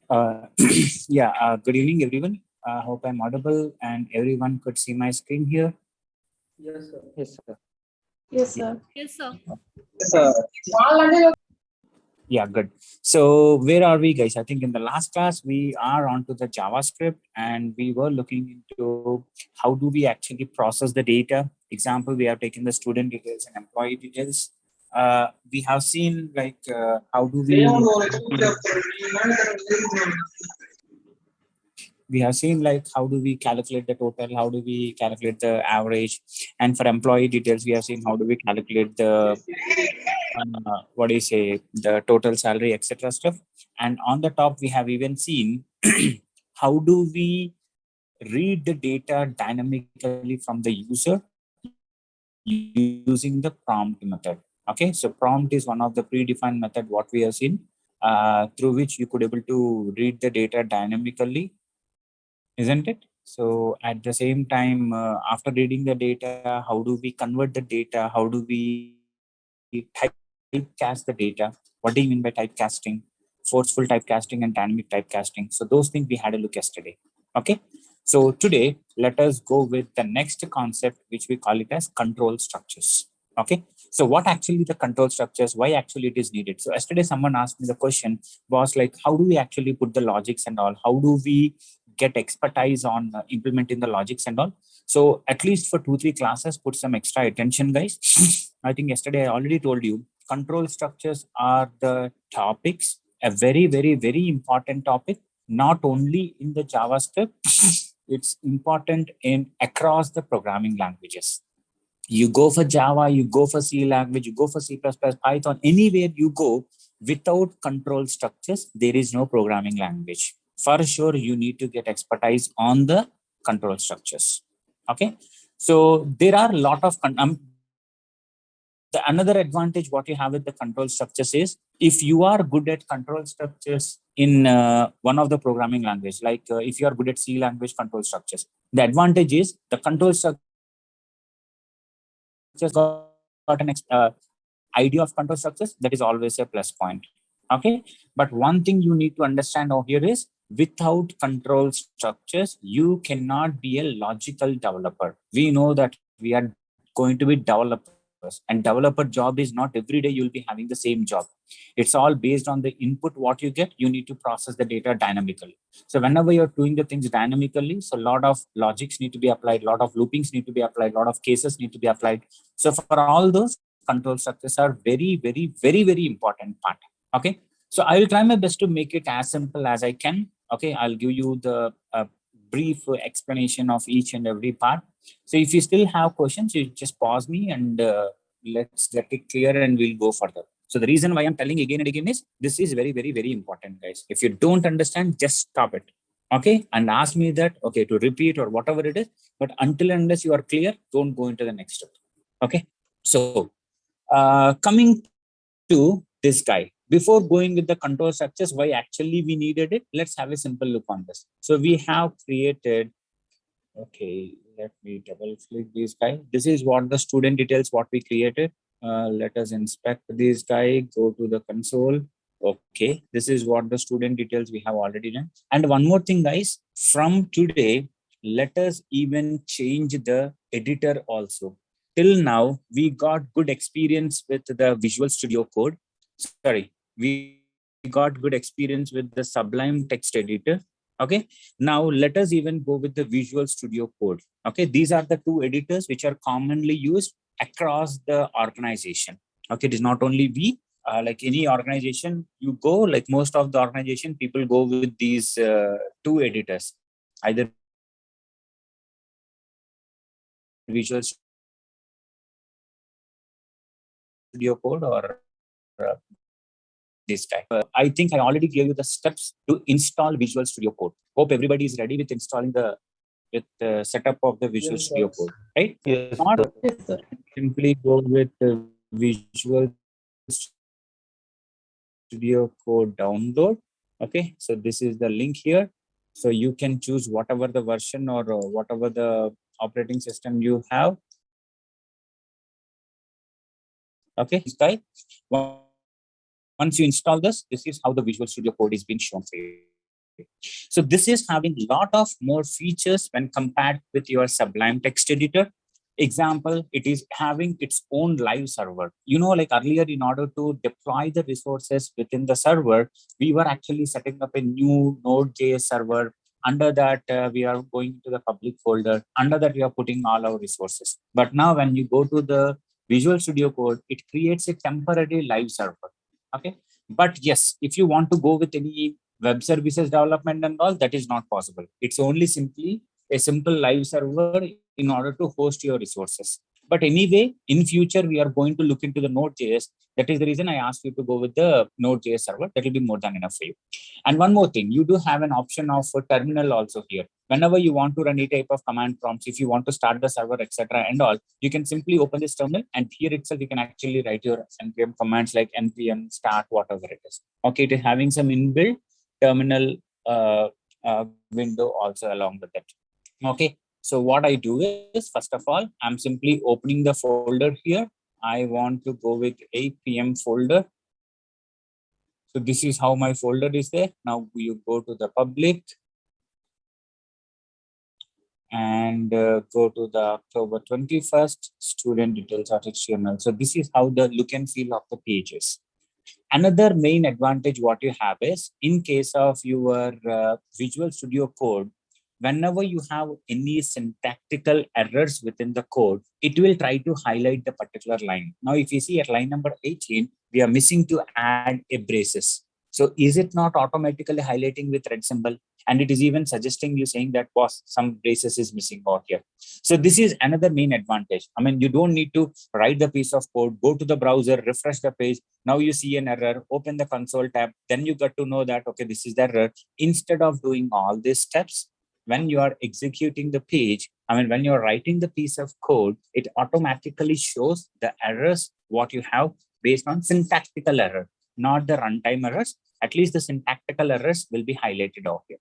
Uh, yeah, good evening, everyone. Hope I'm audible and everyone could see my screen here. Yes, sir. Yes, sir. Yes, Yeah. sir. Yes, sir. Yeah, good. So where are we, guys? I think in the last class, we are onto the JavaScript and we were looking into how do we actually process the data. Example, we have taken the student details and employee details. We have seen like how do we have seen like how do we calculate the total, how do we calculate the average, and for employee details we have seen how do we calculate the what do you say, the total salary, etc. stuff. And on the top we have even seen how do we read the data dynamically from the user using the prompt method. Okay, so prompt is one of the predefined method what we have seen, through which you could able to read the data dynamically, isn't it? So at the same time, after reading the data, how do we convert the data? How do we typecast the data? What do you mean by typecasting? Forceful typecasting and dynamic typecasting. So those things we had a look yesterday. Okay. So today, let us go with the next concept, which we call it as control structures. Okay. So what actually the control structures, why actually it is needed? So yesterday someone asked me the question, was like, how do we actually put the logics and all? How do we get expertise on implementing the logics and all? So at least for 2-3 classes, put some extra attention, guys. I think yesterday I already told you, control structures are the topics, a very, very, very important topic, not only in the JavaScript, it's important in across the programming languages. You go for Java, you go for C language, you go for C++, Python, anywhere you go, without control structures, there is no programming language. For sure, you need to get expertise on the control structures. Okay. So there are a lot of, the another advantage what you have with the control structures is if you are good at control structures in one of the programming language, like if you are good at C language control structures, the advantage is the control structures got an idea of control structures, that is always a plus point. Okay, but one thing you need to understand over here is without control structures you cannot be a logical developer. We know that we are going to be developers, and developer job is not every day you'll be having the same job. It's all based on the input what you get. You need to process the data dynamically. So whenever you're doing the things dynamically, so a lot of logics need to be applied, a lot of loopings need to be applied, a lot of cases need to be applied. So for all those, control structures are very, very, very, very important part. Okay. So I will try my best to make it as simple as I can. Okay. I'll give you the brief explanation of each and every part. So if you still have questions, you just pause me and let's get it clear and we'll go further. So the reason why I'm telling again and again is this is very, very, very important, guys. If you don't understand, just stop it. Okay. And ask me that, okay, to repeat or whatever it is. But until and unless you are clear, don't go into the next step. Okay. So coming to this guy, before going with the control structures, why actually we needed it, let's have a simple look on this. So we have created, okay, let me double click this guy. This is what the student details what we created. Let us inspect this guy, go to the console. Okay, this is what the student details we have already done. And one more thing, guys, from today, let us even change the editor also. Till now, we got good experience with the Visual Studio Code. Sorry, we got good experience with the Sublime Text Editor. Okay, now let us even go with the Visual Studio Code. Okay, these are the two editors which are commonly used across the organization. Okay, it is not only we, like any organization you go, like most of the organization, people go with these two editors, either Visual Studio Code or this guy. I think I already gave you the steps to install Visual Studio Code. Hope everybody is ready with installing the setup of the Visual Studio Code, right? Yes, Not sir. Yes, sir. simply go with the Visual Studio Code download. Okay, so this is the link here. So you can choose whatever the version or whatever the operating system you have. Okay, so this is the link here. Once you install this guy, once you install this, this is how the Visual Studio Code is being shown for you. Okay, So this is having a lot of more features when compared with your Sublime text editor. Example, it is having its own live server. Like earlier, in order to deploy the resources within the server, we were actually setting up a new Node.js server. Under that, we are going to the public folder. Under that, we are putting all our resources. But now when you go to the Visual Studio Code, it creates a temporary live server. Okay. But yes, if you want to go with any web services development and all, that is not possible. It's only simply a simple live server in order to host your resources. But anyway, in future, we are going to look into the Node.js. That is the reason I asked you to go with the Node.js server. That will be more than enough for you. And one more thing, you do have an option of a terminal also here. Whenever you want to run any type of command prompts, if you want to start the server, etc., and all, you can simply open this terminal, and here itself you can actually write your npm commands like npm start, whatever it is. Okay, it is having some inbuilt terminal window also along with it. Okay, so what I do is, first of all, I'm simply opening the folder here. I want to go with apm folder. So this is how my folder is there. Now you go to the public and go to the October 21st student details.html. So this is how the look and feel of the page is. Another main advantage what you have is, in case of your Visual Studio Code, whenever you have any syntactical errors within the code, it will try to highlight the particular line. Now, if you see at line number 18, we are missing to add a braces. So is it not automatically highlighting with red symbol? And it is even suggesting you saying that, boss, some braces is missing out here. So this is another main advantage. I mean, you don't need to write the piece of code, go to the browser, refresh the page. Now you see an error, open the console tab. Then you got to know that, okay, this is the error. Instead of doing all these steps, when you are executing the page, I mean, when you're writing the piece of code, it automatically shows the errors, what you have based on syntactical error, not the runtime errors. At least the syntactical errors will be highlighted out here.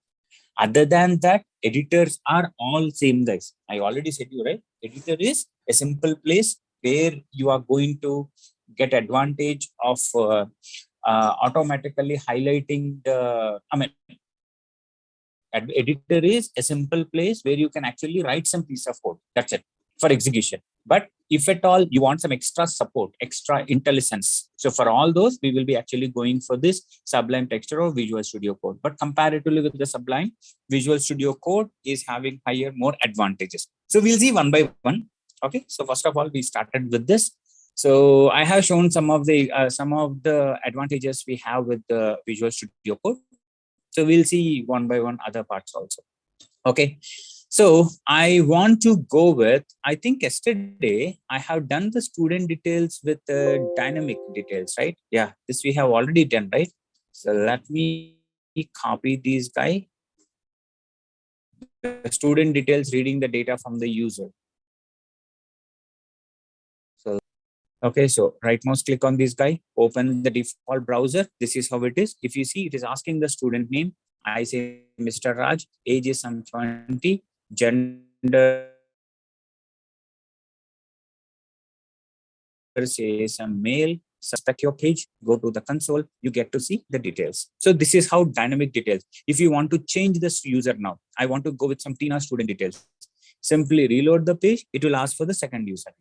Other than that, editors are all same, guys. I already said you, right? Editor is a simple place where you are going to get advantage of automatically highlighting the, I mean, editor is a simple place where you can actually write some piece of code. That's it for execution. But if at all you want some extra support, extra intelligence, so for all those, we will be actually going for this Sublime Texture or Visual Studio Code. But comparatively with the Sublime, Visual Studio Code is having higher, more advantages. So we'll see one by one. Okay, so first of all, we started with this. So I have shown some of the advantages we have with the Visual Studio Code. So we'll see one by one other parts also. Okay. So I want to go with, I think yesterday I have done the student details with the dynamic details, right? Yeah, this we have already done, right? So let me copy these guy. The student details reading the data from the user. So, okay, so right mouse click on this guy, open the default browser. This is how it is. If you see, it is asking the student name. I say Mr. Raj, age is some 20, gender says a male, suspect your page, go to the console, you get to see the details. So this is how dynamic details. If you want to change this user now, I want to go with some Tina student details. Simply reload the page, it will ask for the second user.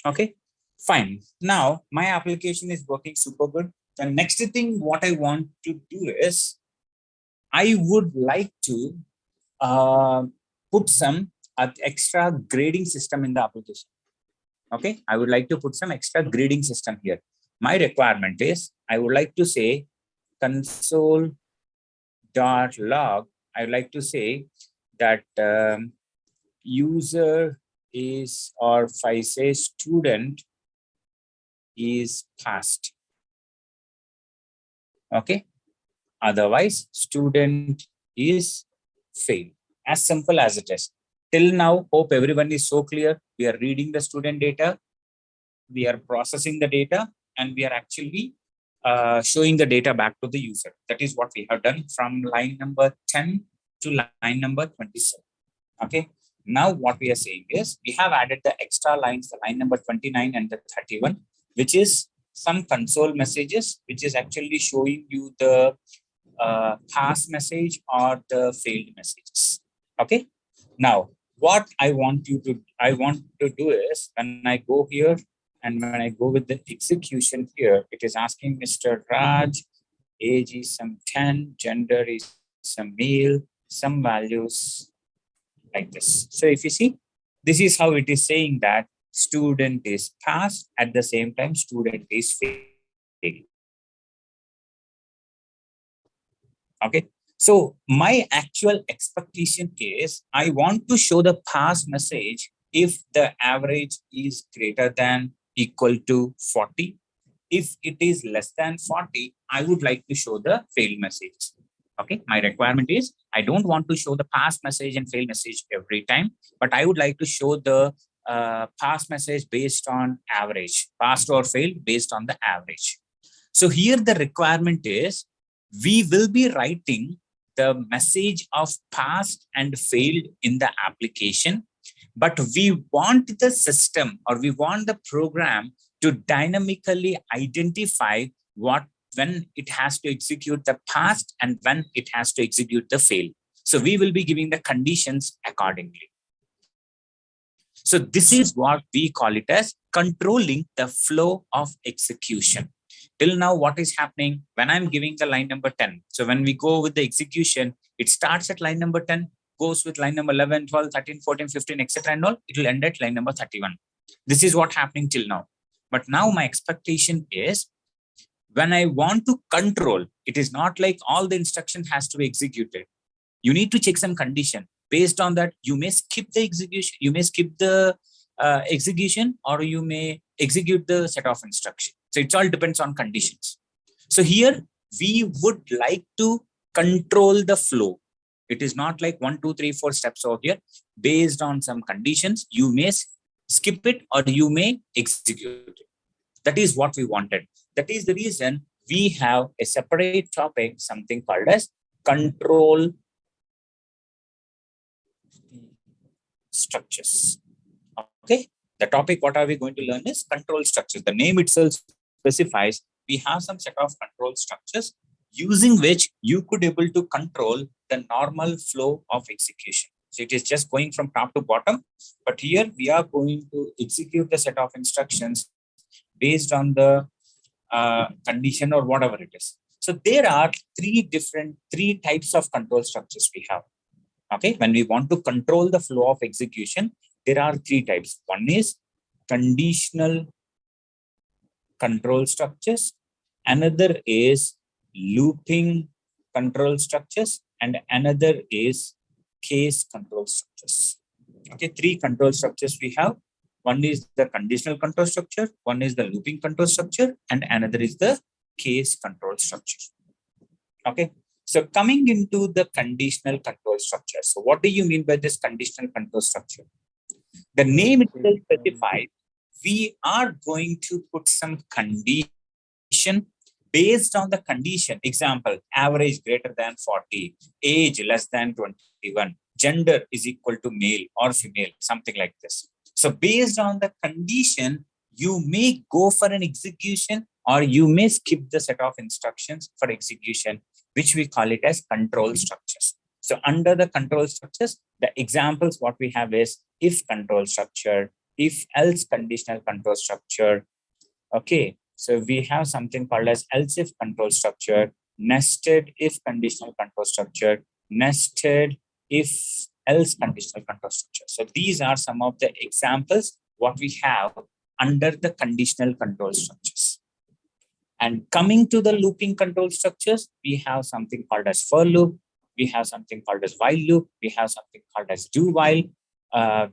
Okay, fine. Now my application is working super good. The next thing what I want to do is, I would like to put some extra grading system in the application. Okay, I would like to put some extra grading system here. My requirement is, I would like to say console.log. I would like to say that user is, or if I say student is passed. Okay, otherwise student is failed. As simple as it is. Till now, hope everyone is so clear. We are reading the student data, we are processing the data, and we are actually showing the data back to the user. That is what we have done from line number 10 to line number 27. Okay. Now what we are saying is, we have added the extra lines, the line number 29 and the 31, which is some console messages, which is actually showing you the pass message or the failed messages. Okay. Now, what I want to do is when I go here and when I go with the execution here, it is asking Mr. Raj, age is some 10, gender is some male, some values like this. So if you see, this is how it is saying that student is passed, at the same time student is failed. Okay. So my actual expectation is I want to show the pass message if the average is greater than equal to 40. If it is less than 40, I would like to show the failed message. Okay. My requirement is I don't want to show the pass message and fail message every time, but I would like to show the pass message based on average, passed or failed based on the average. So here the requirement is we will be writing the message of passed and failed in the application, but we want the system or we want the program to dynamically identify when it has to execute the passed and when it has to execute the fail. So we will be giving the conditions accordingly. So this is what we call it as controlling the flow of execution. Till now, what is happening when I'm giving the line number 10? So when we go with the execution, it starts at line number 10, goes with line number 11, 12, 13, 14, 15, etc. and all. It will end at line number 31. This is what happening till now. But now my expectation is when I want to control, it is not like all the instruction has to be executed. You need to check some condition. Based on that, you may skip the execution, you may skip the execution, or you may execute the set of instruction. So it all depends on conditions. So here we would like to control the flow. It is not like 1, 2, 3, 4 steps over here. Based on some conditions, you may skip it or you may execute it. That is what we wanted. That is the reason we have a separate topic, something called as control structures. Okay. The topic, what are we going to learn is control structures. The name itself specifies we have some set of control structures using which you could able to control the normal flow of execution. So it is just going from top to bottom, but here we are going to execute the set of instructions based on the condition or whatever it is. So there are three types of control structures we have. Okay, when we want to control the flow of execution, there are 3 types. One is conditional control structures, another is looping control structures, and another is case control structures. Okay, 3 control structures we have. One is the conditional control structure, one is the looping control structure, and another is the case control structure. Okay. So coming into the conditional control structure. So what do you mean by this conditional control structure? The name itself specifies we are going to put some condition based on the condition. Example, average greater than 40, age less than 21, gender is equal to male or female, something like this. So based on the condition, you may go for an execution or you may skip the set of instructions for execution, which we call it as control structures. So under the control structures, the examples what we have is if control structure, if else conditional control structure. Okay, so we have something called as else if control structure, nested if conditional control structure, nested if else conditional control structure. So these are some of the examples what we have under the conditional control structures. And coming to the looping control structures, we have something called as for loop, we have something called as while loop, we have something called as do while,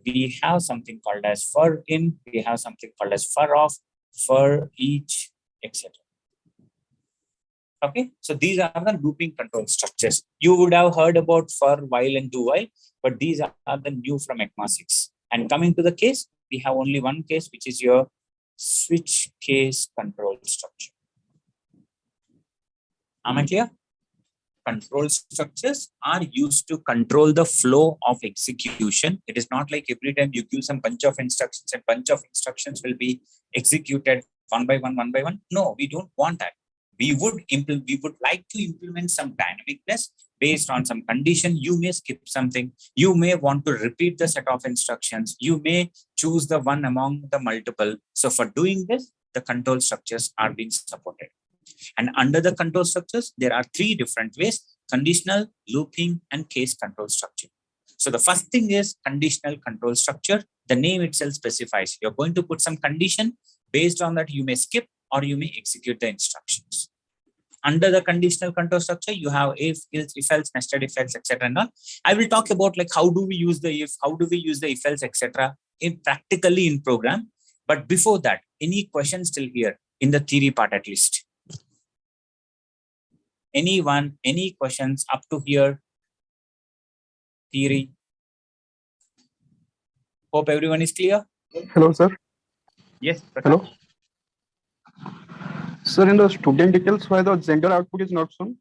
we have something called as for in, we have something called as for off, for each, etc. Okay, so these are the looping control structures. You would have heard about for, while, and do while, but these are the new from ECMA 6. And coming to the case, we have only one case, which is your switch case control structure. Am I clear? Control structures are used to control the flow of execution. It is not like every time you give some bunch of instructions and bunch of instructions will be executed one by one, one by one. No, we don't want that. We would like to implement some dynamicness based on some condition. You may skip something. You may want to repeat the set of instructions. You may choose the one among the multiple. So for doing this, the control structures are being supported. And under the control structures, there are three different ways: conditional, looping, and case control structure. So the first thing is conditional control structure. The name itself specifies you're going to put some condition. Based on that, you may skip or you may execute the instructions. Under the conditional control structure, you have if else, nested if else, etc. And all. I will talk about like how do we use the if, how do we use the if else, etc. in practically in program. But before that, any questions still here in the theory part at least? Anyone, any questions up to here? Theory. Hope everyone is clear. Hello, sir. Yes. Hello. Sir, in the student details, why the gender output is not shown?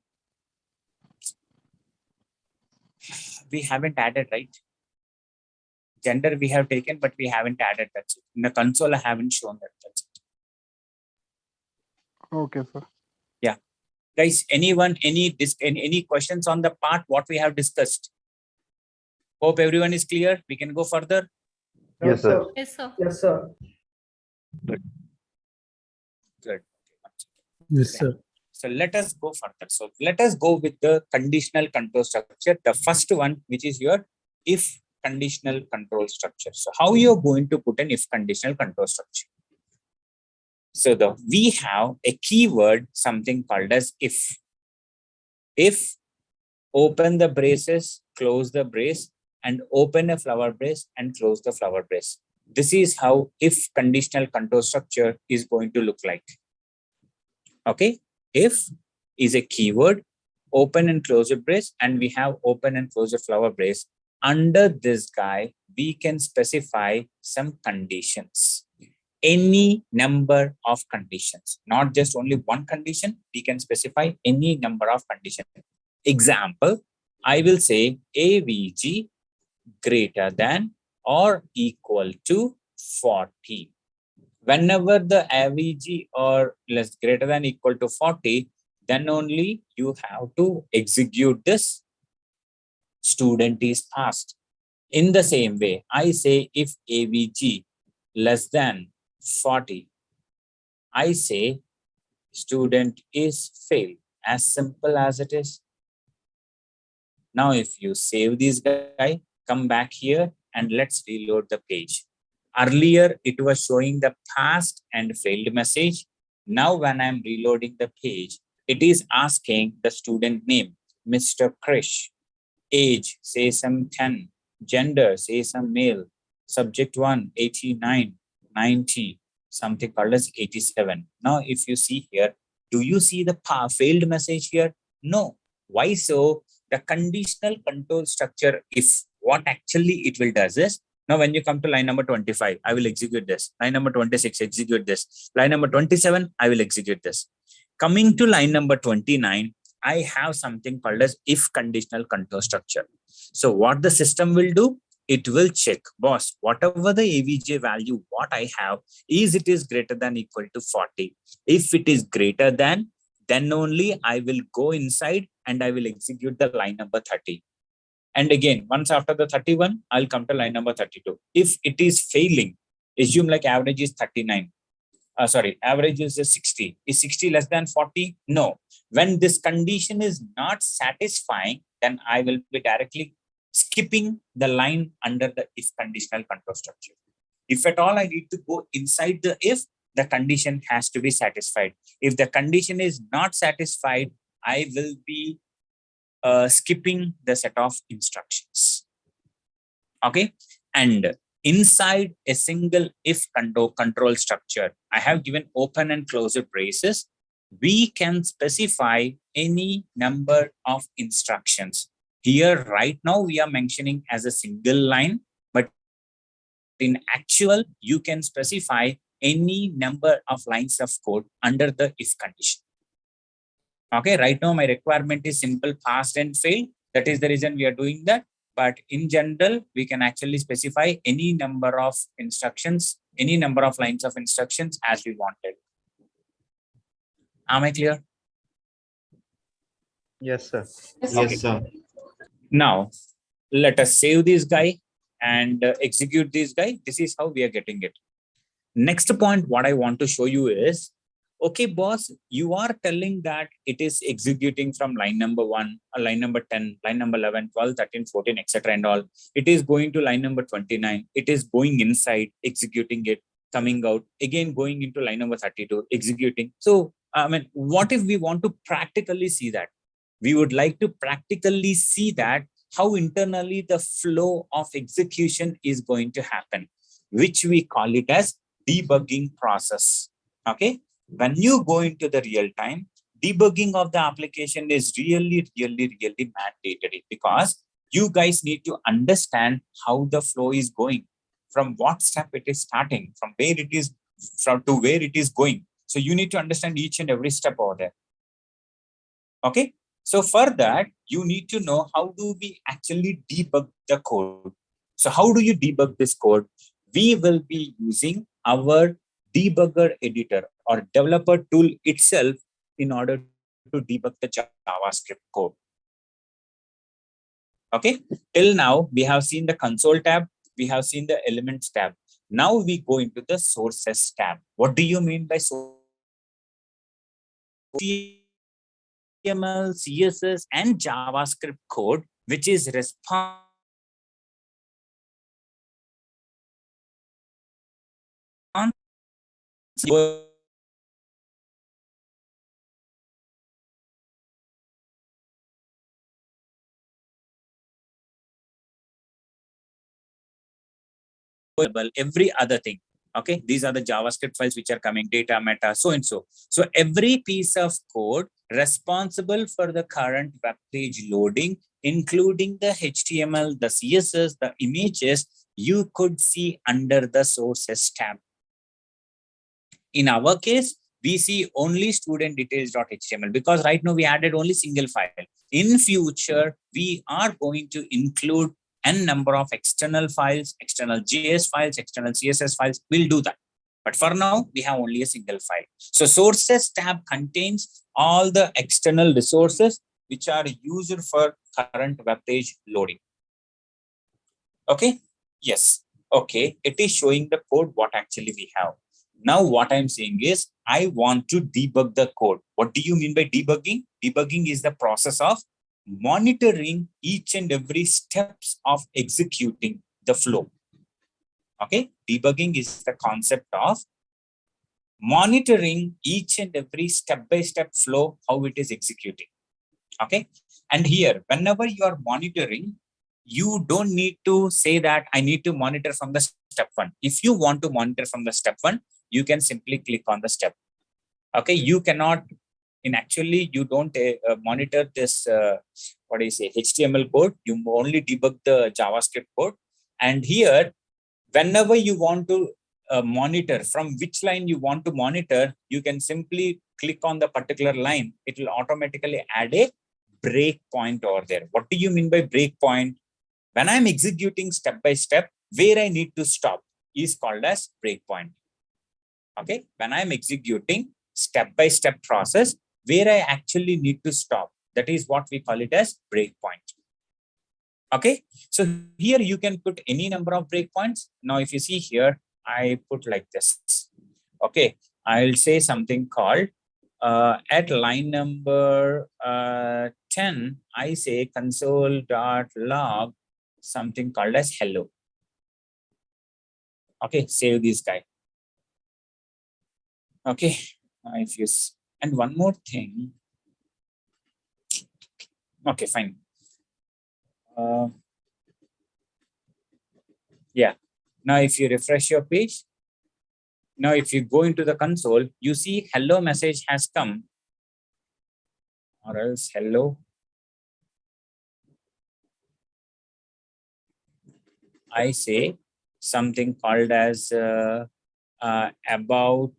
We haven't added, right? Gender we have taken, but we haven't added that. In the console, I haven't shown that. That's it. Okay, sir. Yeah. Guys, anyone, any questions on the part what we have discussed? Hope everyone is clear. We can go further. Yes, sir. Yes, sir. Yes, sir. Good. Good. Yes, sir. So let us go further. So let us go with the conditional control structure. The first one, which is your if conditional control structure. So how you're going to put an if conditional control structure? So we have a keyword, something called as if. If, open the braces, close the brace, and open a flower brace and close the flower brace. This is how if conditional control structure is going to look like. Okay, if is a keyword, open and close a brace, and we have open and close a flower brace. Under this guy, we can specify some conditions. Any number of conditions, not just only one condition. We can specify any number of conditions. Example, I will say AVG greater than or equal to 40. Whenever the AVG or less greater than equal to 40, then only you have to execute this student is passed. In the same way, I say if AVG less than 40, I say student is failed. As simple as it is. Now, if you save this guy, come back here and let's reload the page. Earlier, it was showing the passed and failed message. Now, when I'm reloading the page, it is asking the student name, Mr. Krish. Age, say some 10. Gender, say some male. Subject 1, 89, 90, something called as 87. Now, if you see here, do you see the failed message here? No. Why so? The conditional control structure, if what actually it will does is, now when you come to line number 25, I will execute this. Line number 26, execute this. Line number 27, I will execute this. Coming to line number 29, I have something called as if conditional control structure. So what the system will do, it will check, boss, whatever the AVJ value, what I have, is it is greater than equal to 40. If it is greater than, then only I will go inside and I will execute the line number 30. And again, once after the 31, I'll come to line number 32. If it is failing, assume like average is 39. Average is 60. Is 60 less than 40? No. When this condition is not satisfying, then I will be directly skipping the line under the if conditional control structure. If at all I need to go inside the if, the condition has to be satisfied. If the condition is not satisfied, I will be skipping the set of instructions. Okay. And inside a single if control structure, I have given open and close braces. We can specify any number of instructions. Here, right now, we are mentioning as a single line, but in actual, you can specify any number of lines of code under the if condition. Okay, right now my requirement is simple passed and failed. That is the reason we are doing that. But in general, we can actually specify any number of instructions, any number of lines of instructions as we wanted. Am I clear? Yes, sir. Okay. Now, let us save this guy and execute this guy. This is how we are getting it. Next point, what I want to show you is, okay, boss, you are telling that it is executing from line number 1, line number 10, line number 11, 12, 13, 14, etc. and all. It is going to line number 29. It is going inside, executing it, coming out, again going into line number 32, executing. So, I mean, what if we want to practically see that? We would like to practically see that how internally the flow of execution is going to happen, which we call it as debugging process. Okay, when you go into the real time, debugging of the application is really mandatory, because you guys need to understand how the flow is going, from what step it is starting, from where it is, from to where it is going. So you need to understand each and every step over there. Okay, so for that, you need to know how do we actually debug the code. So how do you debug this code? We will be using our debugger editor or developer tool itself in order to debug the JavaScript code. Okay, till now we have seen the console tab, we have seen the elements tab. Now we go into the sources tab. What do you mean by sources? HTML, CSS, and JavaScript code, which is responsible every other thing. Okay, these are the JavaScript files which are coming, data, meta, so and so. So every piece of code responsible for the current web page loading, including the HTML, the CSS, the images, you could see under the sources tab. In our case, we see only student details.html, because right now we added only single file. In future, we are going to include n number of external files, external JS files, external CSS files. We'll do that. But for now, we have only a single file. So sources tab contains all the external resources which are used for current web page loading. Okay. Yes. Okay. It is showing the code what actually we have. Now what I'm saying is I want to debug the code. What do you mean by debugging? Debugging is the process of monitoring each and every steps of executing the flow. Okay. Debugging is the concept of monitoring each and every step-by-step flow, how it is executing. Okay. And here, whenever you are monitoring, you don't need to say that I need to monitor from the step 1. If you want to monitor from the step 1, you can simply click on the step. Okay, you cannot, actually, you don't monitor this, what do you say, HTML code. You only debug the JavaScript code. And here, whenever you want to monitor, from which line you want to monitor, you can simply click on the particular line. It will automatically add a breakpoint over there. What do you mean by breakpoint? When I'm executing step by step, where I need to stop is called as breakpoint. Okay, when I'm executing step by step process, where I actually need to stop, that is what we call it as breakpoint. Okay, so here you can put any number of breakpoints. Now, if you see here, I put like this. Okay, I'll say something called at line number 10, I say console.log something called as hello. Okay, save this guy. Okay, if you, and one more thing. Okay, fine. Yeah, now if you refresh your page, now if you go into the console, you see hello message has come, or else hello. I say something called as about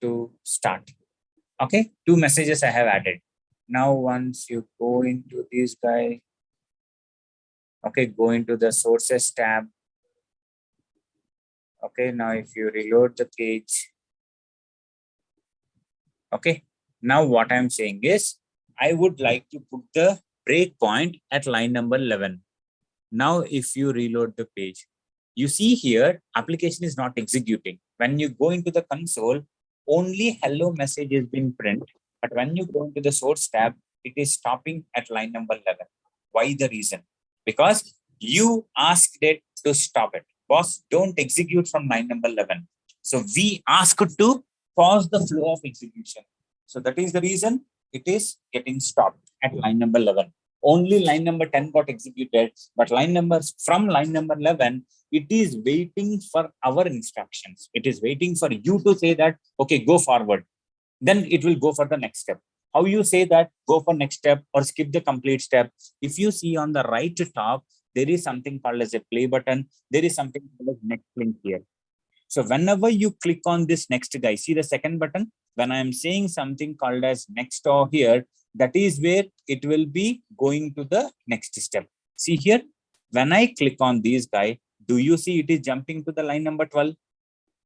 to start. Okay, 2 messages I have added. Now, once you go into this guy, okay, go into the sources tab. Okay, now if you reload the page, okay, Now what I'm saying is, I would like to put the breakpoint at line number 11. Now, if you reload the page, you see here, application is not executing. When you go into the console, only hello message is being printed. But when you go into the source tab, it is stopping at line number 11. Why the reason? Because you asked it to stop it. Boss, don't execute from line number 11. So we asked to pause the flow of execution. So that is the reason it is getting stopped at line number 11. Only line number 10 got executed, but from line number 11, it is waiting for our instructions. It is waiting for you to say that, okay, go forward. Then it will go for the next step. How you say that, go for next step or skip the complete step? If you see on the right top, there is something called as a play button. There is something called as next link here. So whenever you click on this next guy, see the second button? When I am saying something called as next or here, that is where it will be going to the next step. See here, when I click on this guy, do you see it is jumping to the line number 12?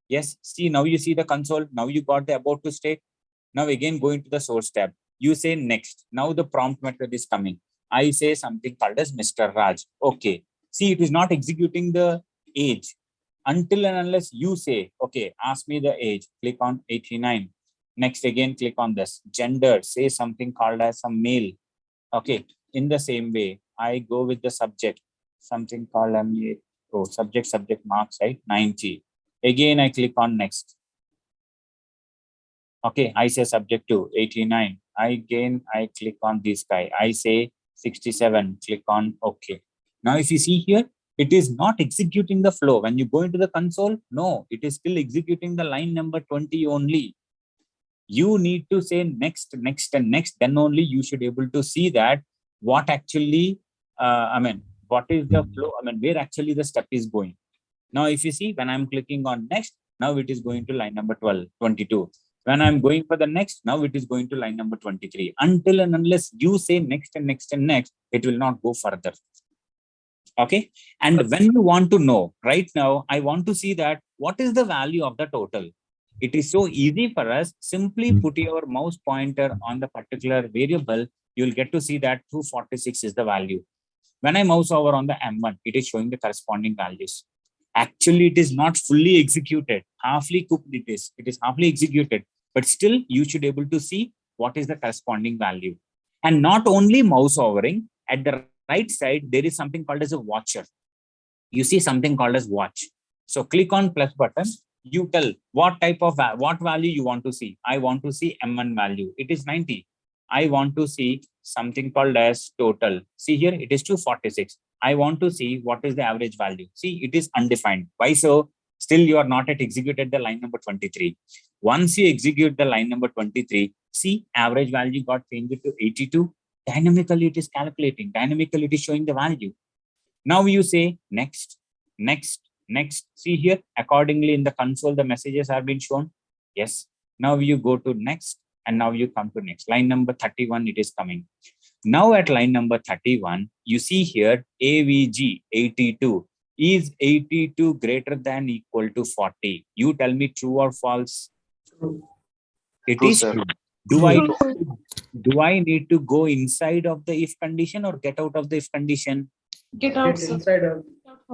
Yes, see, now you see the console. Now you got the about to state. Now again, go into the source tab. You say next. Now the prompt method is coming. I say something called as Mr. Raj. Okay. See, it is not executing the age until and unless you say, okay, ask me the age. Click on 89. Next again, click on this. Gender, say something called as a male. Okay. In the same way, I go with the subject. Something called subject marks, right? 90. Again, I click on next. Okay, I say subject to 89. I click on this guy. I say 67. Click on OK. Now, if you see here, it is not executing the flow. When you go into the console, no, it is still executing the line number 20 only. You need to say next, next, and next. Then only you should be able to see that what actually, what is the flow? Where actually the step is going. Now, if you see, when I'm clicking on next, now it is going to line number 12, 22. When I'm going for the next, now it is going to line number 23. Until and unless you say next and next and next, it will not go further. Okay. And when you want to know, right now, I want to see that what is the value of the total. It is so easy for us. Simply put your mouse pointer on the particular variable. You'll get to see that 246 is the value. When I mouse over on the M1, it is showing the corresponding values. Actually, it is not fully executed. Halfly cooked it is. It is halfly executed. But still, you should be able to see what is the corresponding value. And not only mouse hovering, at the right side, there is something called as a watcher. You see something called as watch. So click on plus button. You tell what type of, what value you want to see. I want to see M1 value. It is 90. I want to see something called as total. See here, it is 246. I want to see what is the average value. See, it is undefined. Why so? Still, you are not yet executed the line number 23. Once you execute the line number 23, see, average value got changed to 82. Dynamically, it is calculating. Dynamically, it is showing the value. Now you say next, next, next. See here, accordingly in the console, the messages have been shown. Yes. Now you go to next. And now you come to next. Line number 31, it is coming. Now at line number 31, you see here AVG 82. Is 82 greater than equal to 40? You tell me true or false. True. It True, is sir. true. Do I need to go inside of the if condition or get out of the if condition? Get out, sir. Inside of.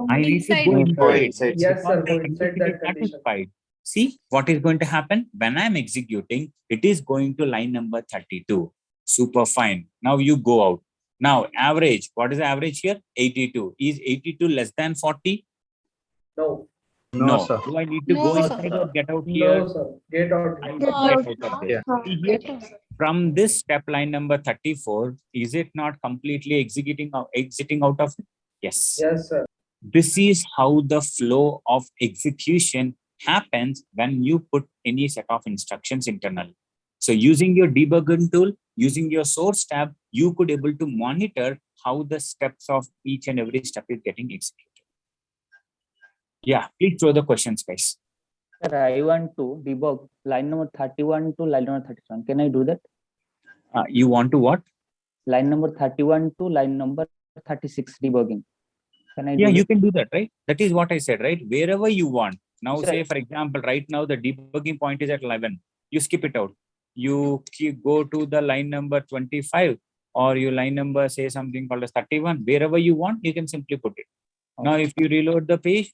I need to go inside. Yes, sir. Because Go the inside condition that is condition. satisfied. See what is going to happen when I'm executing. It is going to line number 32. Super fine. Now you go out. Now average. What is the average here? 82. Is 82 less than 40? No. No, sir. Do I need to No, go sir. inside or get out here? No, sir. Get out. I Get will out. get out of this. Yeah. See here, Get out, sir. from this step line number 34, is it not completely exiting out of it? Yes. Yes, sir. This is how the flow of execution happens when you put any set of instructions internally. So using your debugging tool, using your source tab, you could able to monitor how the steps of each and every step is getting executed. Yeah, please throw the questions, guys. Sir, I want to debug line number 31 to line number 37. Can I do that? You want to what? Line number 31 to line number 36 debugging. Can I do Yeah, you that? can do that, right? That is what I said, right? Wherever you want. Now, Sir. say, for example, right now the debugging point is at 11. You skip it out. you go to the line number 25, or your line number say something called as 31, wherever you want, you can simply put it. Now, if you reload the page,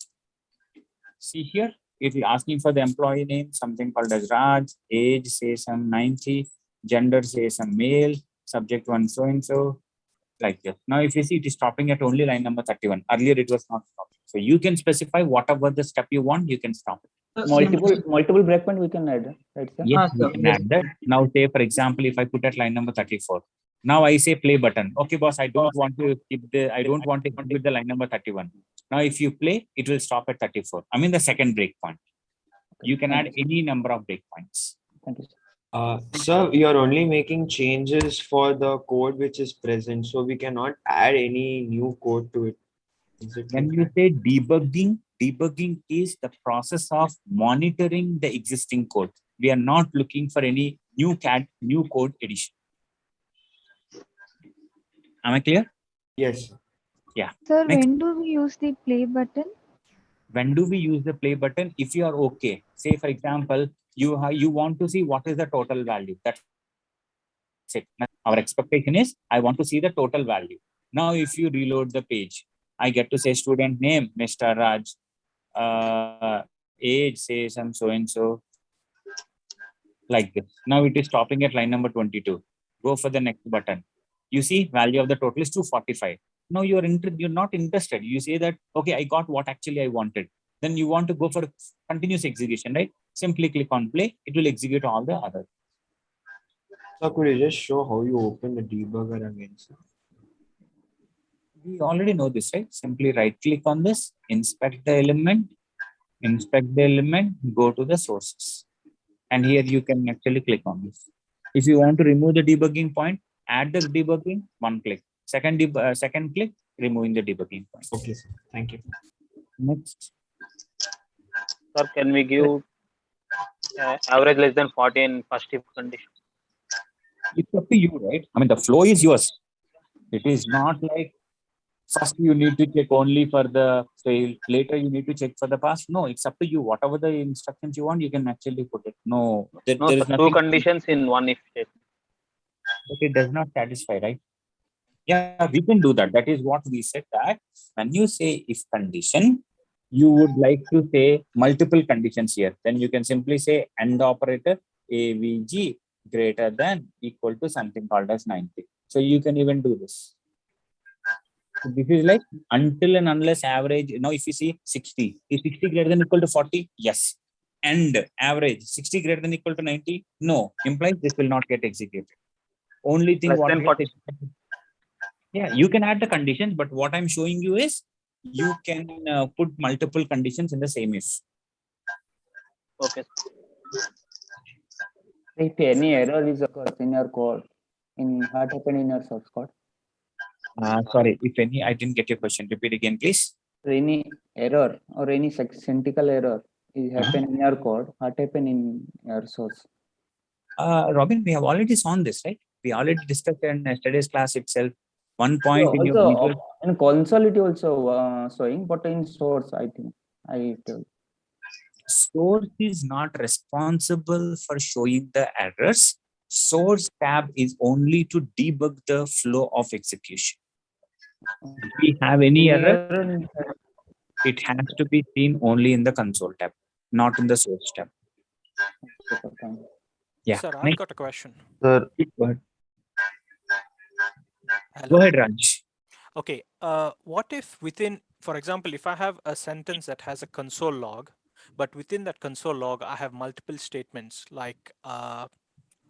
see here, it is asking for the employee name, something called as Raj, age, say some 90, gender, say some male, subject one so-and-so, like this. Now, if you see, it is stopping at only line number 31. Earlier, it was not stopping. So you can specify whatever the step you want, you can stop it. Multiple breakpoint we can add, right, sir? Yes, we can add that. Now, say, for example, if I put at line number 34, now I say play button. Okay, boss, I don't want to keep the, I don't want to keep the line number 31. Now, if you play, it will stop at 34. I mean, the second breakpoint. You can add any number of breakpoints. Thank you, sir. Sir, you're only making changes for the code which is present, so we cannot add any new code to it. Is it When like you that? say debugging is the process of monitoring the existing code. We are not looking for any new code addition. Am I clear? Yes. Yeah. Sir, Next. when do we use the play button? When do we use the play button? If you are okay, say for example, you want to see what is the total value. That's it. Our expectation is I want to see the total value. Now, if you reload the page, I get to say student name, Mr. Raj, age, say some so-and-so, like this. Now it is stopping at line number 22. Go for the next button. You see value of the total is 245. Now you're not interested. You say that, okay, I got what actually I wanted. Then you want to go for continuous execution, right? Simply click on play. It will execute all the others. So could you just show how you open the debugger again, sir? We already know this, right? Simply right click on this, inspect the element, go to the sources. And here you can actually click on this. If you want to remove the debugging point, add the debugging, one click. Second click, removing the debugging point. Okay, sir. Thank you. Next. Sir, can we give average less than 40 in first if condition? It's up to you, right? I mean, the flow is yours. It is not like first you need to check only for the fail, later you need to check for the pass. No, it's up to you. Whatever the instructions you want, you can actually put it. No, there No, is sir, nothing. two conditions in one if statement. But it does not satisfy, right? Yeah, we can do that. That is what we said, that when you say if condition, you would like to say multiple conditions here. Then you can simply say AND operator AVG greater than equal to something called as 90. So you can even do this. So this is like until and unless average. Now, if you see 60, is 60 greater than equal to 40? Yes. And average 60 greater than equal to 90? No. Implies this will not get executed. Only thing Less what than 40. yeah, you can add the conditions, but what I'm showing you is you can put multiple conditions in the same if. Okay. If any error is occurs in your code, what happened in your source code? Sorry, if any, I didn't get your question. Repeat again, please. Any error or any syntaxical error is happen in your code, what happened in your source? Robin, we have already shown this, right? We already discussed in yesterday's class itself. One point in your Also, in console it also showing, but in source, I think I told. source is not responsible for showing the errors. Source tab is only to debug the flow of execution. If we have any error, it has to be seen only in the console tab, not in the source tab. Yeah. Sir, I've got a question. Sir, Go ahead. Hello? Go ahead, Raj. Okay. What if within, for example, if I have a sentence that has a console log, but within that console log, I have multiple statements like,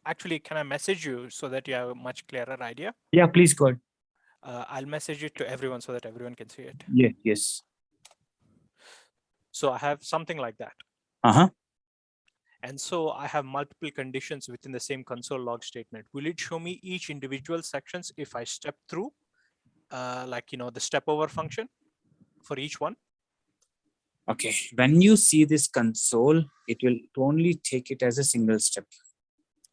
actually, can I message you so that you have a much clearer idea? Yeah, please go ahead. I'll message it to everyone so that everyone can see it. Yes, yes. So I have something like that. Uh-huh. And so I have multiple conditions within the same console log statement. Will it show me each individual sections if I step through, like, the step over function for each one? Okay. When you see this console, it will only take it as a single step.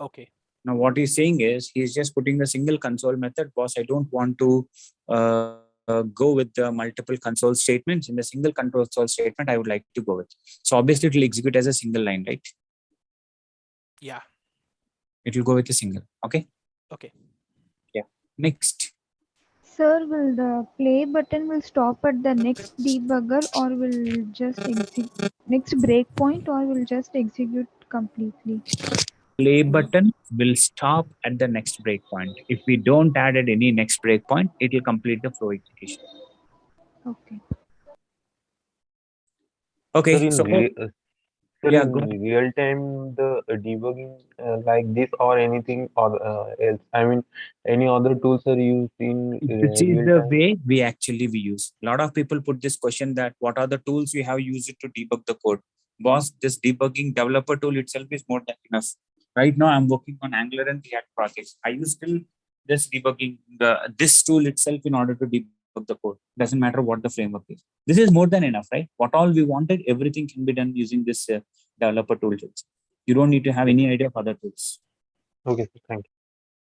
Okay. Now, what he's saying is he's just putting a single console method. Boss, I don't want to go with the multiple console statements. In the single console statement, I would like to go with. So obviously, it will execute as a single line, right? Yeah. It will go with a single. Okay. Okay. Yeah. Next. Sir, will the play button will stop at the next debugger or will just execute next breakpoint or will just execute completely? Play button will stop at the next breakpoint. If we don't add any next breakpoint, it will complete the flow execution. Okay. Okay. Sir, So sir, yeah, in go ahead. real time, the debugging like this or anything or else, I mean, any other tools are used in This is real the time? way we use. A lot of people put this question that what are the tools we have used to debug the code? Boss, this debugging developer tool itself is more than enough. Right now, I'm working on Angular and React projects. I use still this debugging this tool itself in order to debug the code. Doesn't matter what the framework is. This is more than enough, right? What all we wanted, everything can be done using this developer tool. You don't need to have any idea of other tools. Okay, sir, thank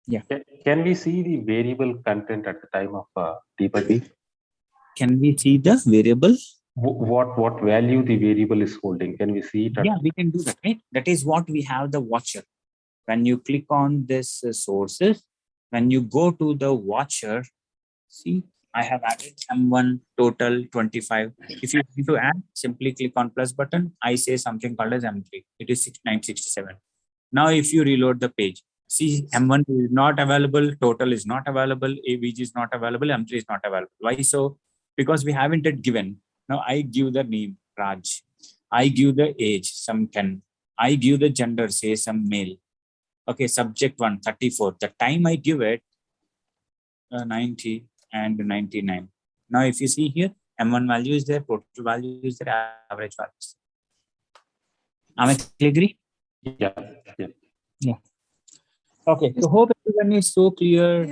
you. Can we see the variable content at the time of debugging? Can we see the variable? What value the variable is holding? Can we see it? Yeah, we can do that, right? That is what we have the watcher. When you click on this sources, when you go to the watcher, see, I have added M1 total 25. If you need to add, simply click on plus button. I say something called as M3. It is 6967. Now, if you reload the page, see M1 is not available, total is not available, AVG is not available, M3 is not available. Why so? Because we haven't yet given. Now I give the name Raj. I give the age, some 10. I give the gender, say some male. Okay, subject 1, 34. The time I give it, 90 and 99. Now, if you see here, M1 value is there, total value is there, average value is there. Am I agree? Yeah. Yeah. Okay, so hope everyone is so clear.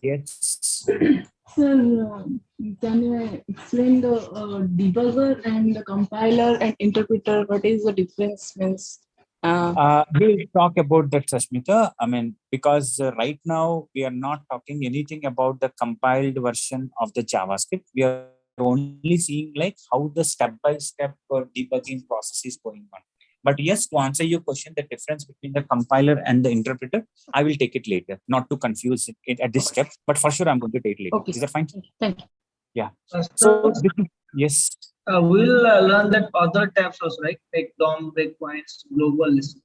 Yes. Sir, can you explain the debugger and the compiler and interpreter? What is the difference? Means, We'll talk about that, Sashmita. I mean, because right now we are not talking anything about the compiled version of the JavaScript. We are only seeing like how the step-by-step debugging process is going on. But yes, to answer your question, the difference between the compiler and the interpreter, I will take it later, not to confuse it at this step, but for sure I'm going to take it later. Okay. Is that fine? Thank you. Yeah. So, yes. We'll learn that other tabs also, right? Like DOM, breakpoints, global list,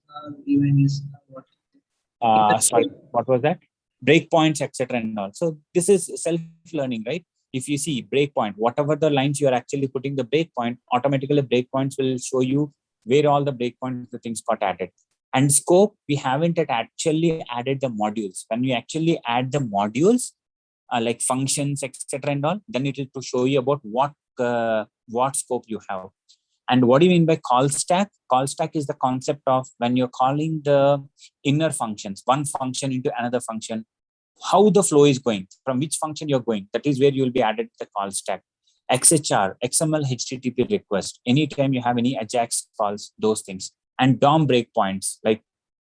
even is what? Sorry, what was that? Breakpoints, etc. and all. So this is self-learning, right? If you see breakpoint, whatever the lines you are actually putting the breakpoint, automatically breakpoints will show you where all the breakpoints, the things got added. And scope, we haven't yet actually added the modules. When we actually add the modules, like functions, etc. and all, then it will to show you about what scope you have. And what do you mean by call stack? Call stack is the concept of when you're calling the inner functions, one function into another function, how the flow is going, from which function you're going. That is where you will be added the call stack. XHR, XML HTTP request. Anytime you have any AJAX calls, those things. And DOM breakpoints, like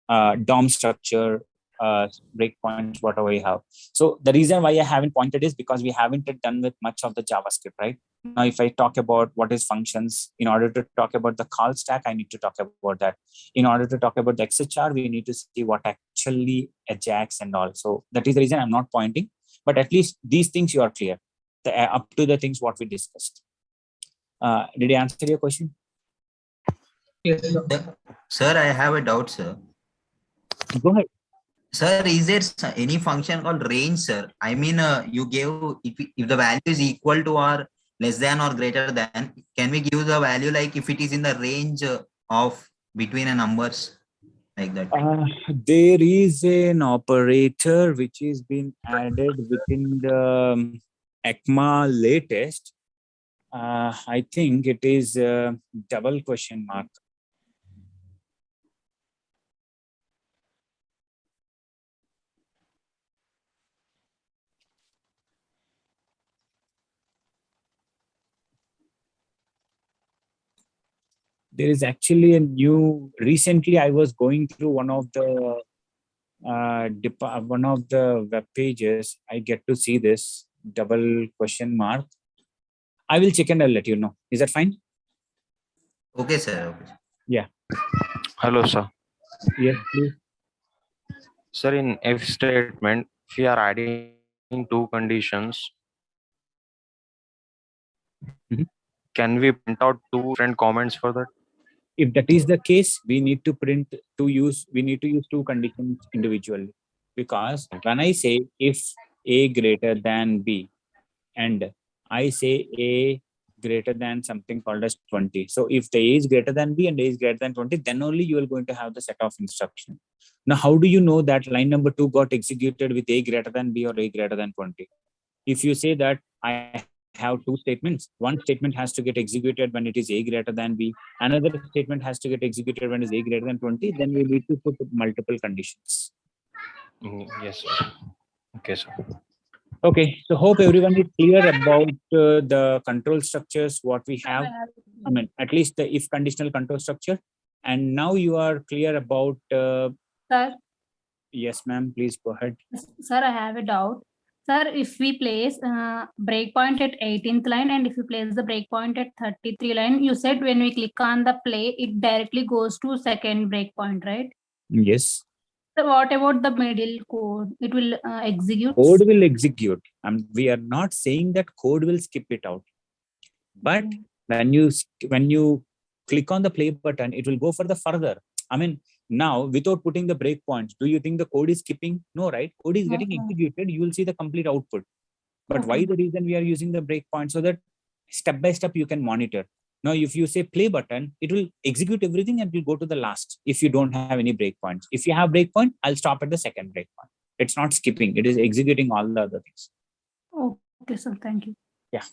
DOM structure, breakpoints, whatever you have. So the reason why I haven't pointed is because we haven't done with much of the JavaScript, right? Now, if I talk about what is functions, in order to talk about the call stack, I need to talk about that. In order to talk about the XHR, we need to see what actually AJAX and all. So that is the reason I'm not pointing, but at least these things you are clear, up to the things what we discussed. Did I answer your question? Yes, sir, I have a doubt, sir. Go ahead. Sir, is there any function called range, sir? I mean, you gave, if the value is equal to or less than or greater than, can we give the value like if it is in the range of between a numbers like that? There is an operator which is being added within the ECMA latest. I think it is double question mark. There is actually a new, recently I was going through one of the web pages. I get to see this double question mark. I will check and I'll let you know. Is that fine? Okay, sir. Okay. Yeah. Hello, sir. Yes, please. Sir, in if statement, if we are adding two conditions, Mhm. can we print out two different comments for that? If that is the case, we need to use two conditions individually, because when I say if A greater than B and I say A greater than something called as 20. So if the A is greater than B and A is greater than 20, then only you are going to have the set of instruction. Now, how do you know that line number 2 got executed with A greater than B or A greater than 20? If you say that I have two statements, one statement has to get executed when it is A greater than B, another statement has to get executed when it is A greater than 20, then we need to put multiple conditions. Yes, sir. Okay, sir. Okay, so hope everyone is clear about the control structures, what we have. I mean, at least the if conditional control structure. And now you are clear about. Sir, Yes, ma'am, please go ahead. sir, I have a doubt. Sir, if we place breakpoint at 18th line and if you place the breakpoint at 33 line, you said when we click on the play, it directly goes to second breakpoint, right? Yes. So what about the middle code? It will execute? Code will execute. We are not saying that code will skip it out. But when you click on the play button, it will go for the further. I mean, now without putting the breakpoints, do you think the code is skipping? No, right? Code is getting executed. You will see the complete output. But why the reason we are using the breakpoint? So that step by step you can monitor. Now, if you say play button, it will execute everything and will go to the last if you don't have any breakpoints. If you have breakpoint, I'll stop at the second breakpoint. It's not skipping. It is executing all the other things. Okay, sir. Thank you. Yeah.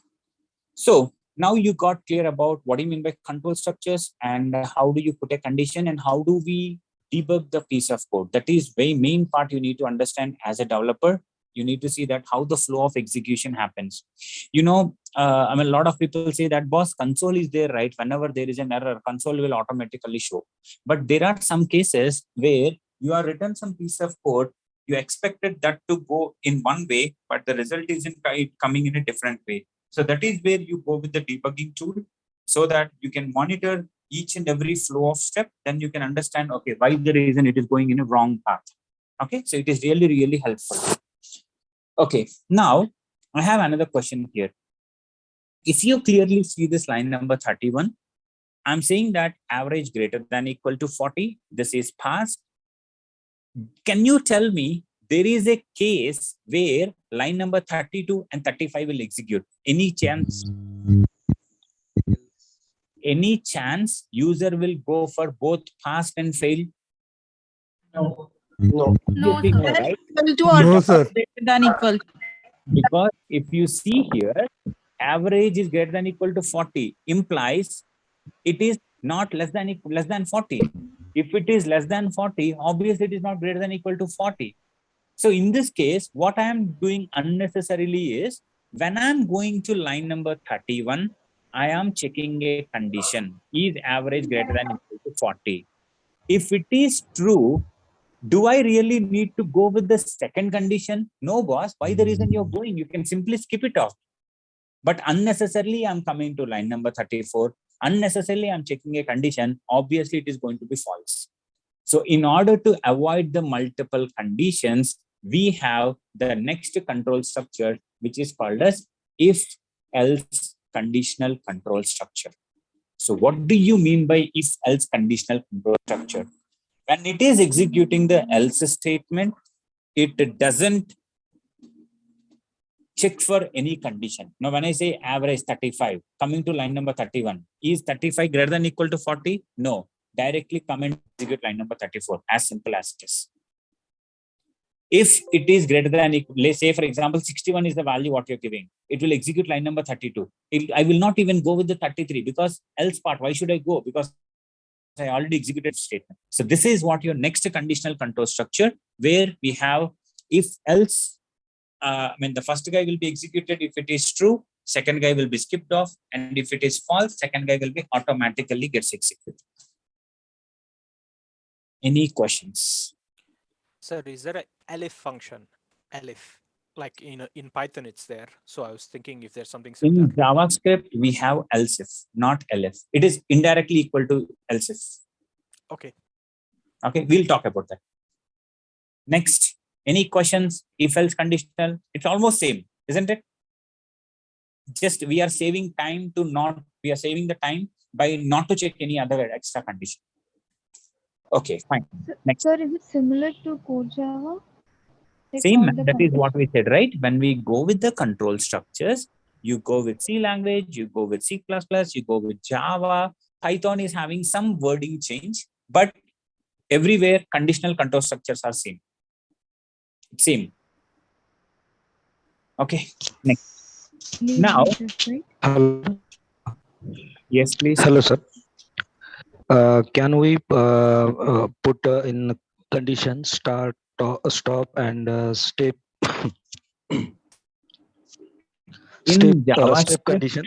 So now you got clear about what do you mean by control structures and how do you put a condition and how do we debug the piece of code. That is very main part you need to understand as a developer. You need to see that how the flow of execution happens. I mean, a lot of people say that boss, console is there, right? Whenever there is an error, console will automatically show. But there are some cases where you are written some piece of code, you expected that to go in one way, but the result isn't coming in a different way. So that is where you go with the debugging tool so that you can monitor each and every flow of step. Then you can understand, okay, why the reason it is going in a wrong path. Okay, so it is really, really helpful. Okay, now I have another question here. If you clearly see this line number 31, I'm saying that average greater than equal to 40. This is passed. Can you tell me there is a case where line number 32 and 35 will execute? Any chance? Any chance user will go for both pass and fail? No. No. No, No, sir. right? No, sir. Because if you see here, average is greater than equal to 40 implies it is not less than 40. If it is less than 40, obviously it is not greater than equal to 40. So in this case, what I am doing unnecessarily is when I am going to line number 31, I am checking a condition. Is average greater than equal to 40? If it is true, do I really need to go with the second condition? No, boss. Why the reason you're going? You can simply skip it off. But unnecessarily, I'm coming to line number 34. Unnecessarily, I'm checking a condition. Obviously, it is going to be false. So in order to avoid the multiple conditions, we have the next control structure, which is called as if-else conditional control structure. So what do you mean by if-else conditional control structure? When it is executing the else statement, it doesn't check for any condition. Now, when I say average 35, coming to line number 31, is 35 greater than equal to 40? No. Directly come and execute line number 34, as simple as it is. If it is greater than, let's say, for example, 61 is the value what you're giving, it will execute line number 32. I will not even go with the 33 because else part, why should I go? Because I already executed statement. So this is what your next conditional control structure, where we have if else. I mean, the first guy will be executed if it is true, second guy will be skipped off, and if it is false, second guy will be automatically gets executed. Any questions? Sir, is there a elif function? Elif, like in Python, it's there. So I was thinking if there's something similar. In JavaScript, we have else if, not elif. It is indirectly equal to else if. Okay. Okay, we'll talk about that. Next, any questions? If else conditional, it's almost same, isn't it? Just we are saving time to not, we are saving the time by not to check any other extra condition. Okay, fine. Next. Sir, is it similar to Core Java? Like Same, all the that is what conditions? we said, right? When we go with the control structures, you go with C language, you go with C++, you go with Java. Python is having some wording change, but everywhere conditional control structures are same. Same. Okay, next. Now, right? Hello. Yes, please. Hello, sir. Can we put in condition start, stop, and step In step JavaScript, condition?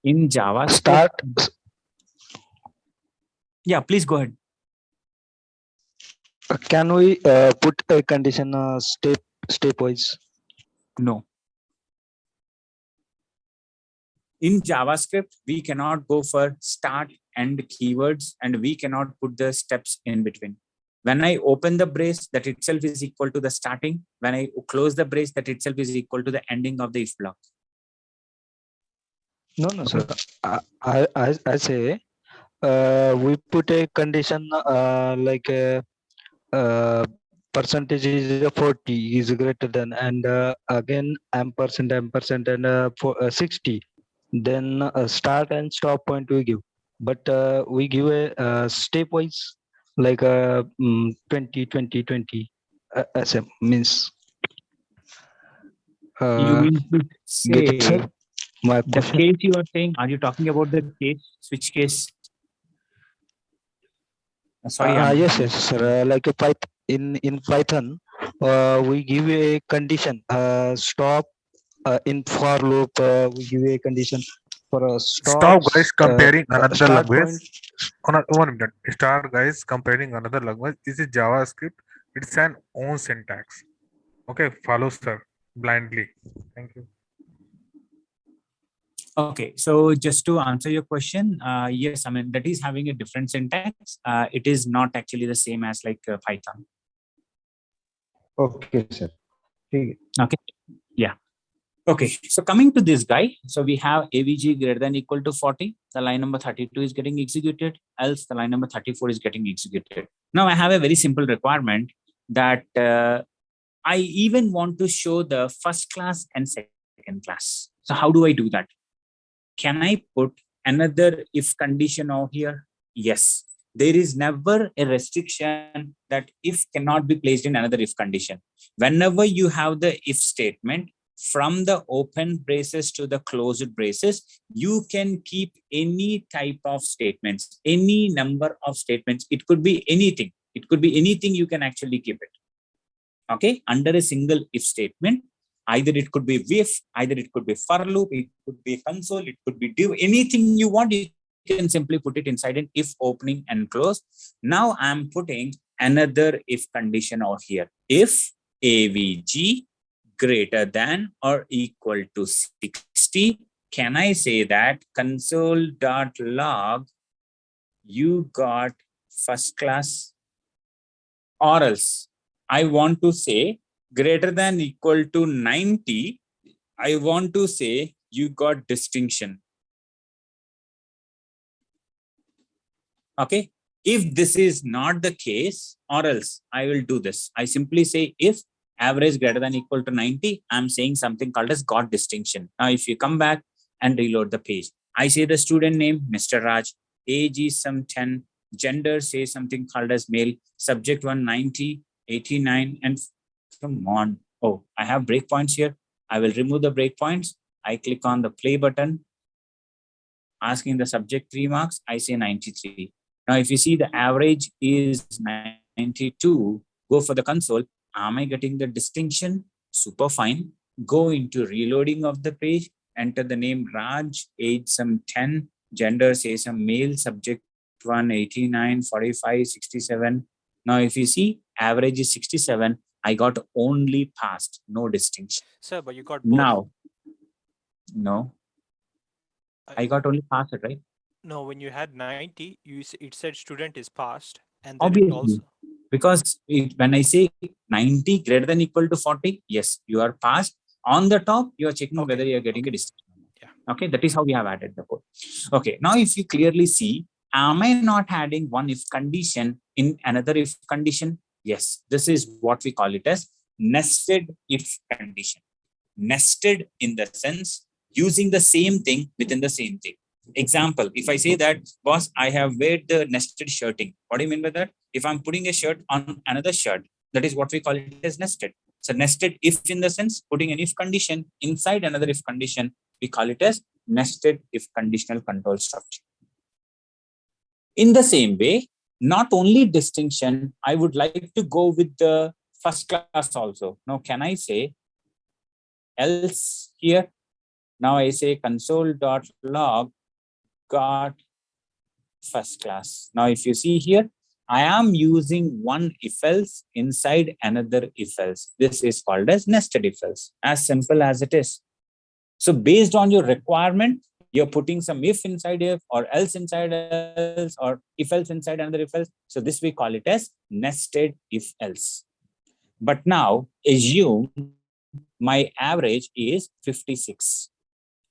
In JavaScript. Start. Yeah, please go ahead. Can we put a condition stepwise? No. In JavaScript, we cannot go for start and keywords, and we cannot put the steps in between. When I open the brace, that itself is equal to the starting. When I close the brace, that itself is equal to the ending of the if block. No, sir. I say we put a condition like percentage is 40 is greater than, and again ampersand and for 60. Then start and stop point we give, but we give a stepwise like 20 20 20 SM means. You mean to Get it, say sir? My the question. case you are saying? Are you talking about the case? Which case? Sorry, Yes, sir. Like a in Python, we give a condition stop. In for loop, we give a condition for a Stop, guys, comparing another start language. point. One minute. Start, guys, comparing another language. This is JavaScript. It's an own syntax. Okay, follow, sir, blindly. Thank you. Okay, so just to answer your question, yes, I mean, that is having a different syntax. It is not actually the same as like Python. Okay, sir. Okay, yeah. Okay, so coming to this guy, so we have AVG greater than equal to 40. The line number 32 is getting executed, else the line number 34 is getting executed. Now I have a very simple requirement that I even want to show the first class and second class. So how do I do that? Can I put another if condition over here? Yes. There is never a restriction that if cannot be placed in another if condition. Whenever you have the if statement, from the open braces to the closed braces, you can keep any type of statements, any number of statements. It could be anything. It could be anything, you can actually keep it. Okay, under a single if statement. Either it could be if, either it could be for loop, it could be console, it could be div, anything you want, you can simply put it inside an if opening and close. Now I'm putting another if condition over here. If AVG greater than or equal to 60, can I say that console.log you got first class, or else I want to say greater than equal to 90, I want to say you got distinction. Okay, if this is not the case, or else I will do this. I simply say if average greater than equal to 90, I'm saying something called as got distinction. Now, if you come back and reload the page, I say the student name, Mr. Raj, age is some 10, gender say something called as male, subject 190, 89, and come on. Oh, I have breakpoints here. I will remove the breakpoints. I click on the play button, asking the subject 3 marks. I say 93. Now, if you see the average is 92, go for the console. Am I getting the distinction? Super fine. Go into reloading of the page, enter the name Raj, age some 10, gender say some male, subject 189, 45, 67. Now, if you see average is 67, I got only passed, no distinction. Sir, but you got both. Now, no, I got only passed, right? No, when you had 90, it said student is passed, And then it Obviously, also, because when I say 90 greater than equal to 40, yes, you are passed. On the top, you are checking whether you are getting a distance. Okay, that is how we have added the code. Okay, now if you clearly see, am I not adding one if condition in another if condition? Yes, this is what we call it as nested if condition. Nested in the sense using the same thing within the same thing. Example, if I say that, boss, I have made the nested shirting. What do you mean by that? If I'm putting a shirt on another shirt, that is what we call it as nested. So nested if in the sense putting an if condition inside another if condition, we call it as nested if conditional control structure. In the same way, not only distinction, I would like to go with the first class also. Now, can I say else here? Now I say console.log got first class. Now, if you see here, I am using one if else inside another if else. This is called as nested if else, as simple as it is. So based on your requirement, you're putting some if inside if or else inside else or if else inside another if else. So this we call it as nested if else. But now assume my average is 56.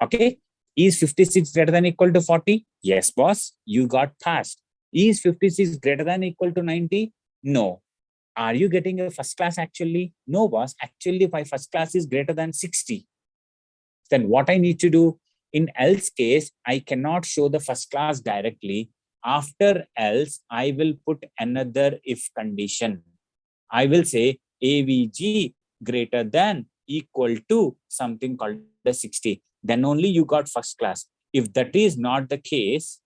Okay. Is 56 greater than equal to 40? Yes, boss, you got passed. Is 56 greater than equal to 90? No. Are you getting a first class actually? No, boss. Actually, my first class is greater than 60. Then what I need to do? In else case, I cannot show the first class directly. After else, I will put another if condition. I will say AVG greater than equal to something called the 60. Then only you got first class. If that is not the case,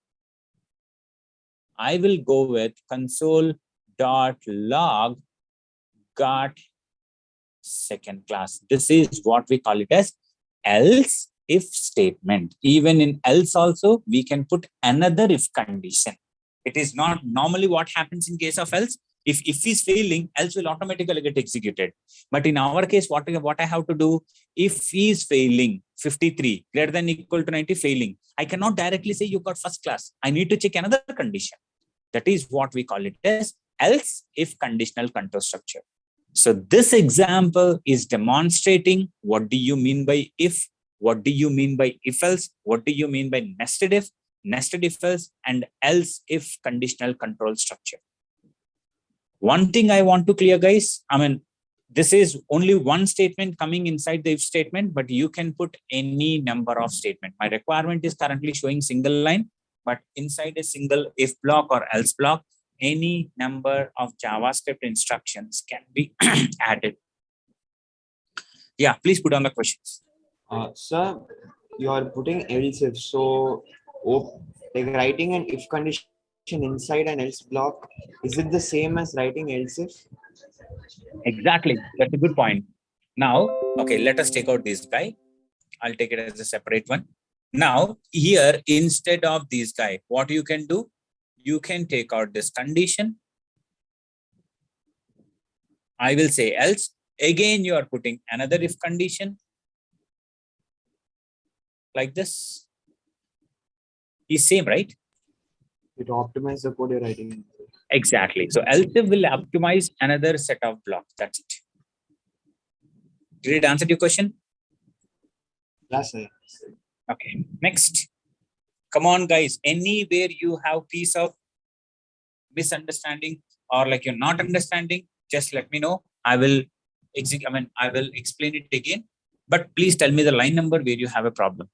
I will go with console.log got second class. This is what we call it as else if statement. Even in else also, we can put another if condition. It is not normally what happens in case of else. If is failing, else will automatically get executed. But in our case, what I have to do, if is failing, 53 greater than equal to 90 failing, I cannot directly say you got first class. I need to check another condition. That is what we call it as else if conditional control structure. So this example is demonstrating what do you mean by if, what do you mean by if else, what do you mean by nested if else, and else if conditional control structure. One thing I want to clear, guys, I mean, this is only one statement coming inside the if statement, but you can put any number of statement. My requirement is currently showing single line, but inside a single if block or else block, any number of JavaScript instructions can be added. Yeah, please put on the questions. Sir, you are putting else if. So, like writing an if condition inside an else block, is it the same as writing else if? Exactly. That's a good point. Now, okay, let us take out this guy. I'll take it as a separate one. Now, here, instead of this guy, what you can do? You can take out this condition. I will say else. Again, you are putting another if condition. Like this. Is same, right? It optimizes the code you're writing. Exactly. So else if will optimize another set of blocks. That's it. Did it answer your question? Yes, sir. Okay. Next. Come on, guys. Anywhere you have piece of misunderstanding or like you're not understanding, just let me know. I will explain it again. But please tell me the line number where you have a problem.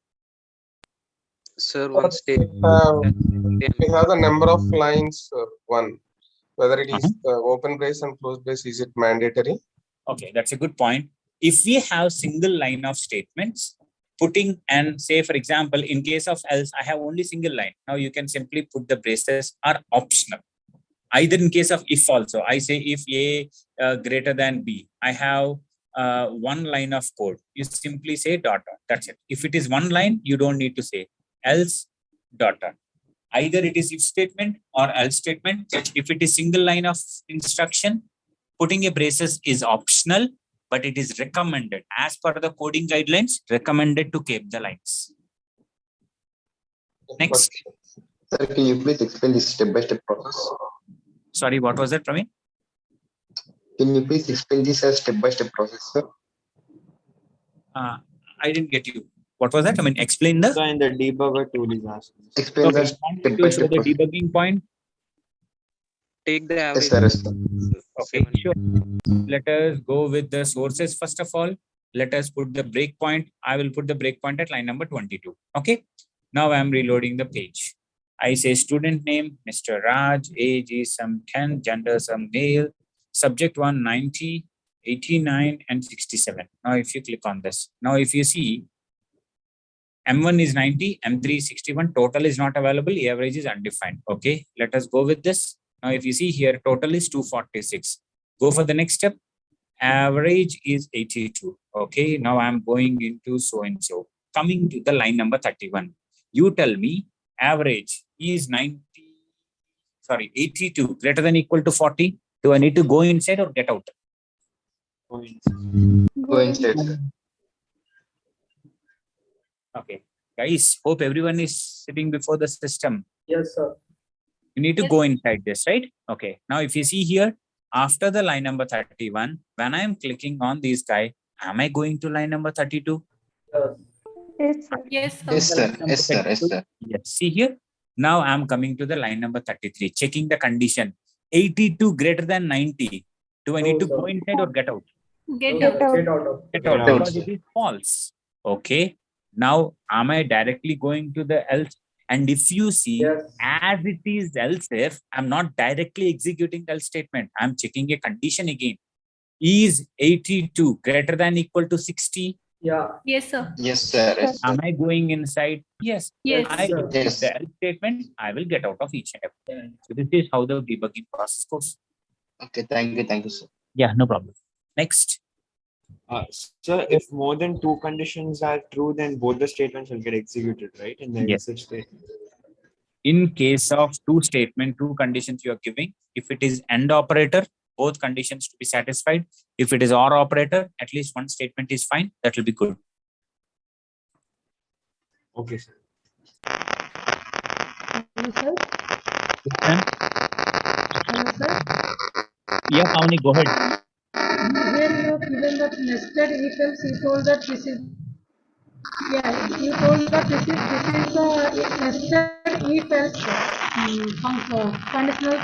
Sir, one state. We have the number of lines, one. Whether it is open brace and closed brace, is it mandatory? Okay, that's a good point. If we have single line of statements, putting and say, for example, in case of else, I have only single line. Now you can simply put the braces are optional. Either in case of if also, I say if A greater than B, I have one line of code. You simply say dot dot. That's it. If it is one line, you don't need to say else dot dot. Either it is if statement or else statement. If it is single line of instruction, putting a braces is optional, but it is recommended as per the coding guidelines, recommended to keep the lines. Next. Sir, can you please explain this step-by-step process? Sorry, what was that, Praveen? Can you please explain this as step-by-step process, sir? I didn't get you. What was that? I mean, explain the. So in the debugger tool is asking. Explain Okay, the you want me to show step-by-step the process. debugging point? Take the Yes, average. sir. Yes, sir. Okay, sure. Let us go with the sources first of all. Let us put the breakpoint. I will put the breakpoint at line number 22. Okay. Now I am reloading the page. I say student name, Mr. Raj, age is some 10, gender some male, subject 190, 89, and 67. Now if you click on this, now if you see M1 is 90, M3 is 61, total is not available, average is undefined. Okay, let us go with this. Now if you see here, total is 246. Go for the next step. Average is 82. Okay, now I'm going into so and so. Coming to the line number 31. You tell me average is 82 greater than equal to 40. Do I need to go inside or get out? Go inside. Go inside, sir. Okay, guys, hope everyone is sitting before the system. Yes, sir. You need to go inside this, right? Okay, now if you see here, after the line number 31, when I am clicking on this guy, am I going to line number 32? Yes. Yes, sir. Yes, sir. Yes, sir. Yes, sir. Yes, see here. Now I'm coming to the line number 33, checking the condition. 82 greater than 90. Do I need to go inside or get out? Get Get out. out. Get out because it is false. Okay. Now, am I directly going to the else? And if you see, as it is else if, I'm not directly executing the else statement. I'm checking a condition again. Is 82 greater than equal to 60? Yeah. Yes, sir. Yes, sir. Yes, sir. Am I going inside? Yes. Yes. I sir. execute the else statement. I will get out of each and every. So this is how the debugging process goes. Okay. Thank you. Thank you, sir. Yeah, no problem. Next. So if more than two conditions are true, then both the statements will get executed, right? In the Yes. else statement. In case of two conditions you are giving, if it is AND operator, both conditions to be satisfied. If it is OR operator, at least one statement is fine. That will be good. Okay, sir. Hello, sir. Then, Hello, sir. yeah, Pavani, go ahead. Here you have given that nested if else. You told that this is. Yeah, you told that this is the nested if else conditional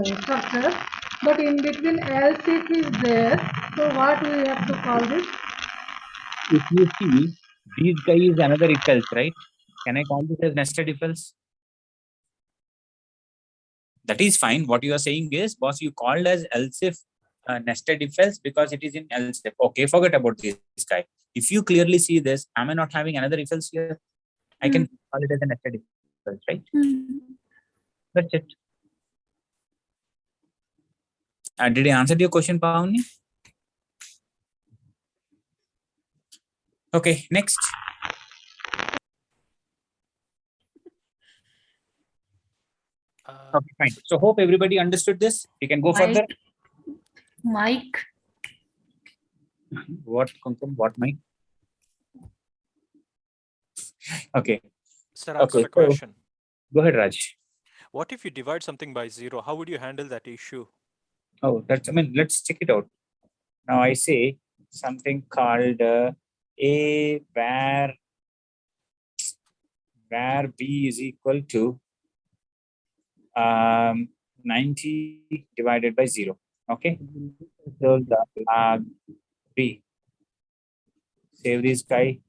structure. But in between else if is there. So what we have to call this? If you see, these guy is another if else, right? Can I call this as nested if else? That is fine. What you are saying is, boss, you called as else if nested if else because it is in else if. Okay, forget about this guy. If you clearly see this, am I not having another if else here? I can call it as a nested if else, right? That's it. Did I answer your question, Pavani? Okay, next. Okay, fine. So hope everybody understood this. We can go further. Mike. What, Kumkum? What, Mike? Okay. Sir, I've got Okay. a question. Go ahead, Raj. What if you divide something by 0? How would you handle that issue? Oh, that's, I mean, let's check it out. Now I say something called A where B is equal to 90 divided by 0. Okay. So the log B. Save this guy.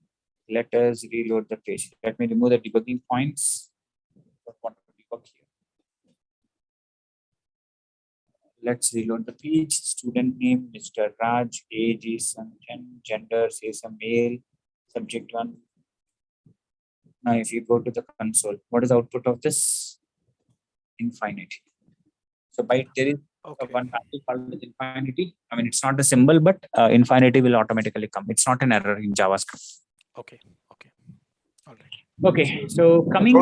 Let us reload the page. Let me remove the debugging points. Don't want to debug here. Let's reload the page. Student name, Mr. Raj, age is some 10, gender says a male, subject 1. Now, if you go to the console, what is the output of this? Infinity. So by there is one value called infinity. I mean, it's not a symbol, but infinity will automatically come. It's not an error in JavaScript. Okay. Okay. All right. Okay. So coming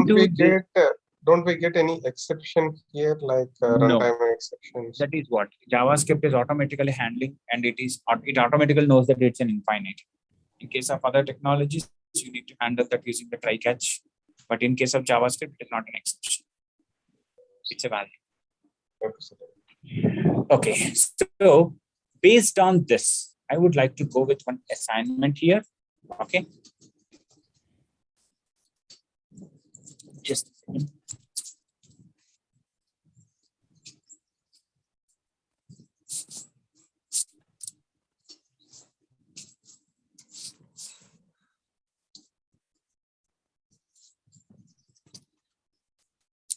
Don't we get any exception here, like No. runtime exceptions? That is what JavaScript is automatically handling, and it automatically knows that it's an infinite. In case of other technologies, you need to handle that using the try catch. But in case of JavaScript, it is not an exception. It's a value. Okay, so based on this, I would like to go with one assignment here. Okay. Just a second.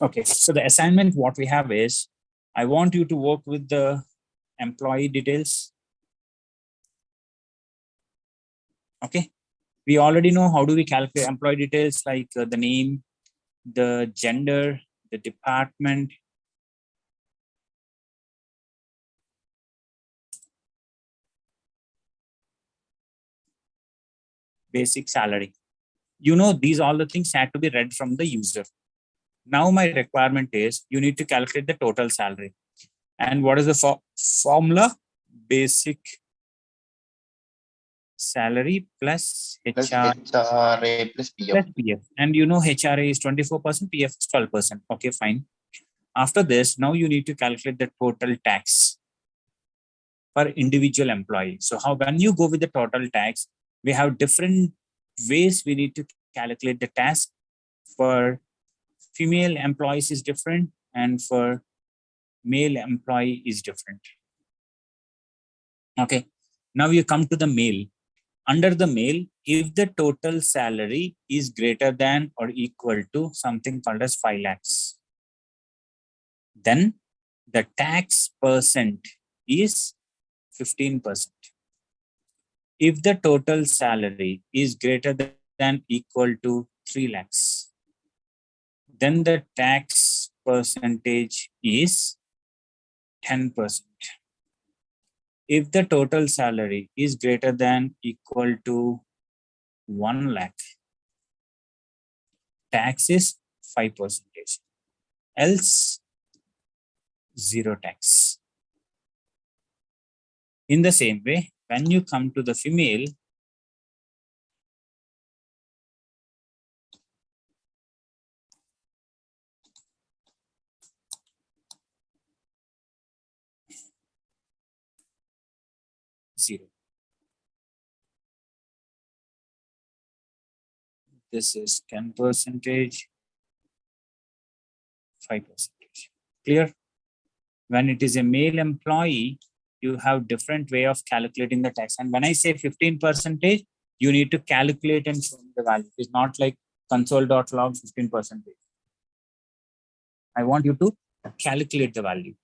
Okay, so the assignment what we have is, I want you to work with the employee details. Okay, we already know how do we calculate employee details, like the name, the gender, the department, basic salary. You know, these all the things had to be read from the user. Now my requirement is you need to calculate the total salary. And what is the formula? Basic salary plus HRA plus PF. And you know HRA is 24%, PF is 12%. Okay, fine. After this, now you need to calculate the total tax per individual employee. So how, when you go with the total tax, we have different ways we need to calculate the tax. For female employees is different, and for male employee is different. Okay, now you come to the male. Under the male, if the total salary is greater than or equal to something called as 5 lakhs, then the tax percent is 15%. If the total salary is greater than equal to 3 lakhs, then the tax percentage is 10%. If the total salary is greater than equal to 1 lakh, tax is 5%. Else, zero tax. In the same way, when you come to the female, zero. This is 10%, 5%. Clear? When it is a male employee, you have different way of calculating the tax. And when I say 15%, you need to calculate and show the value. It's not like console.log 15%. I want you to calculate the value.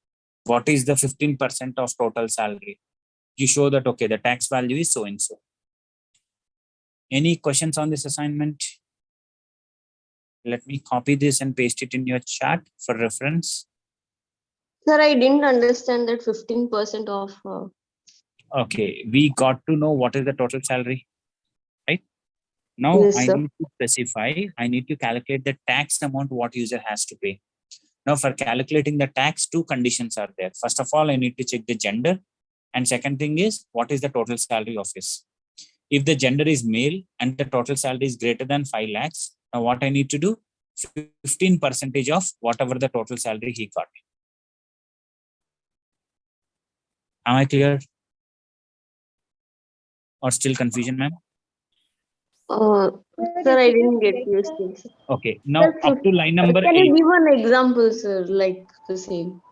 What is the 15% of total salary? You show that, okay, the tax value is so and so. Any questions on this assignment? Let me copy this and paste it in your chat for reference. Sir, I didn't understand that 15% of. Okay, we got to know what is the total salary, right? Now Yes, I sir. need to specify, I need to calculate the tax amount what user has to pay. Now for calculating the tax, two conditions are there. First of all, I need to check the gender. And second thing is, what is the total salary of this? If the gender is male and the total salary is greater than 5 lakhs, now what I need to do? 15% of whatever the total salary he got. Am I clear? Or still confusion, ma'am? Sir, I didn't get you. Sir. Okay, now up to line number Can 8. you give an example, sir, like the same?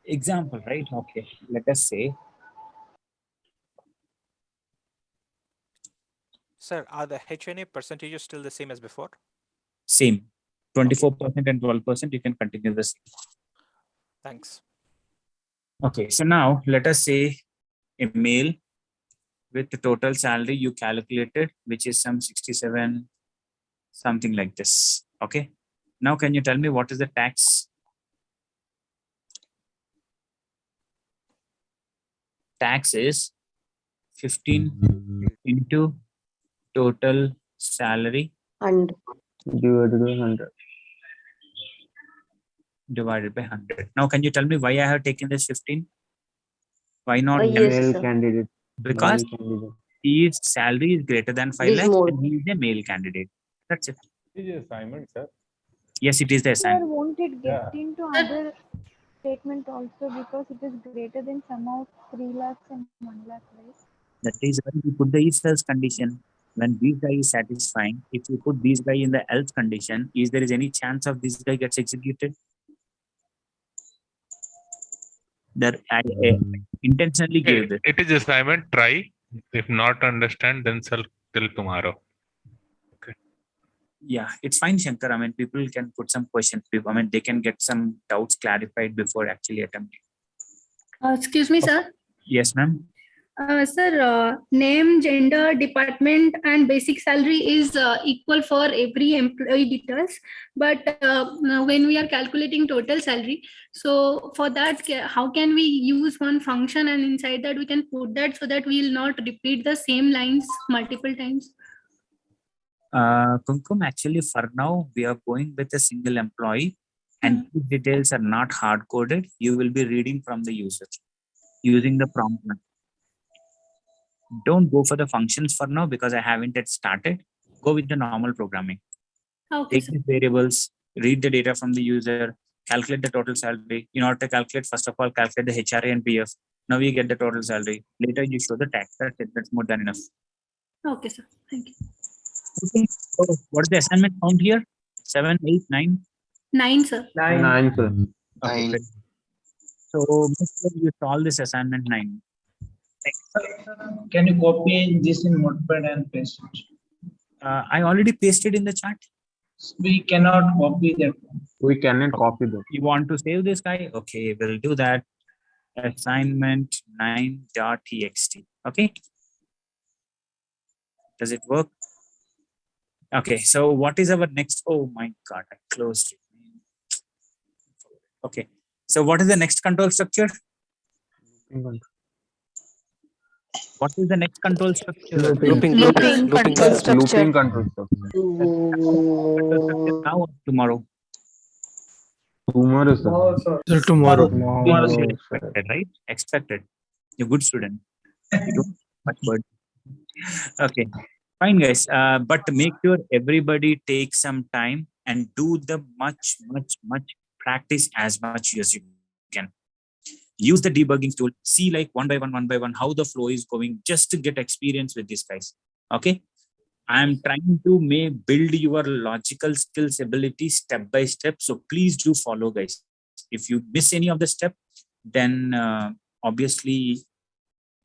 Example, right? Okay, let us say. Sir, are the HNA percentages still the same as before? Same. 24% and 12%, you can continue this. Thanks. Okay, so now let us say a male with the total salary you calculated, which is some 67, something like this. Okay. Now, can you tell me what is the tax? Tax is 15 into total salary and divided by 100. Divided by 100. Now, can you tell me why I have taken this 15? Why not? Yes, Male candidate. Because his salary is greater than 5 Is lakhs more. and he is a male candidate. That's it. Is assignment, sir. Yes, it is the Sir, assignment. won't it get into other statement also because it is greater than sum of 3 lakhs and 1 lakh, right? That is why we put the if else condition. When this guy is satisfying, if you put this guy in the else condition, is there is any chance of this guy gets executed? That I intentionally gave this. It is assignment. Try. If not understand, then till tomorrow. Yeah, it's fine, Shankar. I mean, people can put some questions. I mean, they can get some doubts clarified before actually attempting. Excuse me, sir. Yes, ma'am. Sir, name, gender, department, and basic salary is equal for every employee details. But when we are calculating total salary, so for that, how can we use one function and inside that we can put that so that we will not repeat the same lines multiple times? Kumkum, actually, for now, we are going with a single employee and these details are not hard coded. You will be reading from the user using the prompt. Don't go for the functions for now because I haven't yet started. Go with the normal programming. Okay, take the variables, read the data from the user, calculate the total salary. In order to calculate, first of all, calculate the HRA and PF. Now you get the total salary. Later you show the tax. That's more than enough. Okay, sir. Thank you. Okay. So what is the assignment count here? 7, 8, 9? 9, sir. 9, sir. Okay. Good. So make sure you solve this assignment 9. Can you copy this in Notepad and paste it? I already pasted in the chat. We cannot copy that. We cannot copy that. You want to save this guy? Okay, we'll do that. Assignment 9.txt. Okay. Does it work? Okay, so what is our next? Oh my God, I closed it. Okay, so what is the next control structure? What is the next control structure? Looping control structure. Now or tomorrow? Tomorrow, sir. Till tomorrow. Expected, right? Expected. You're a good student. You don't much word. Okay, fine, guys. But make sure everybody takes some time and do the much practice as much as you can. Use the debugging tool. See like one by one how the flow is going, just to get experience with these guys. Okay. I'm trying to build your logical skills ability step by step. So please do follow, guys. If you miss any of the step, then obviously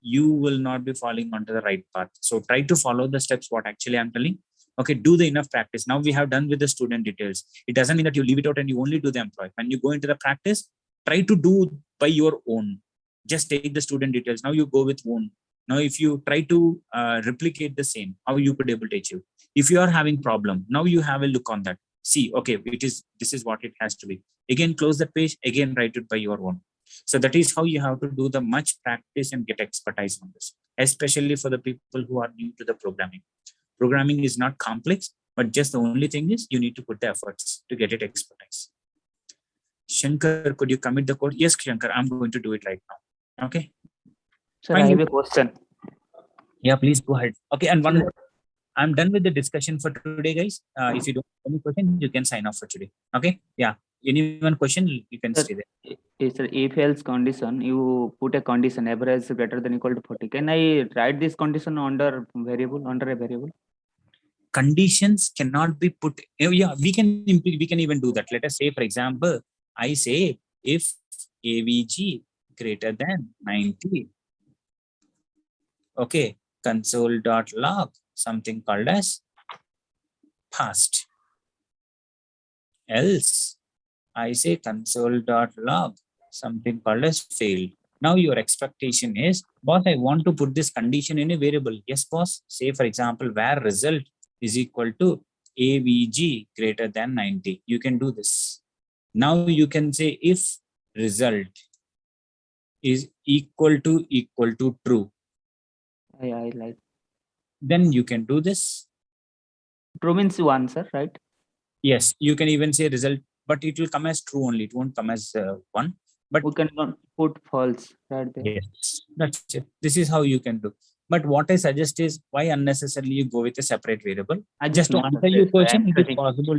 you will not be falling onto the right path. So try to follow the steps what actually I'm telling. Okay, do the enough practice. Now we have done with the student details. It doesn't mean that you leave it out and you only do the employee. When you go into the practice, try to do by your own. Just take the student details. Now you go with own. Now, if you try to replicate the same, how you could able to achieve. If you are having problem, now you have a look on that. See, okay, this is what it has to be. Again, close the page. Again, write it by your own. So that is how you have to do the much practice and get expertise on this, especially for the people who are new to the programming. Programming is not complex, but just the only thing is you need to put the efforts to get it expertise. Shankar, could you commit the code? Yes, Shankar, I'm going to do it right now. Okay. Sir, I have a question. Yeah, please go ahead. Okay, and one more. I'm done with the discussion for today, guys. If you don't have any question, you can sign off for today. Okay. Yeah. Anyone question, you can stay there. Yes, sir. If else condition, you put a condition average greater than equal to 40. Can I write this condition under a variable? Conditions cannot be put. Yeah, we can even do that. Let us say, for example, I say if AVG greater than 90. Okay, console.log something called as passed. Else, I say console.log something called as failed. Now your expectation is, boss, I want to put this condition in a variable. Yes, boss. Say, for example, where result is equal to AVG greater than 90. You can do this. Now you can say if result is equal to true. I like. Then you can do this. True means 1, sir, right? Yes, you can even say result, but it will come as true only. It won't come as 1. But we can put false right there. Yes, that's it. This is how you can do. But what I suggest is, why unnecessarily you go with a separate variable? Just to answer your question, it is possible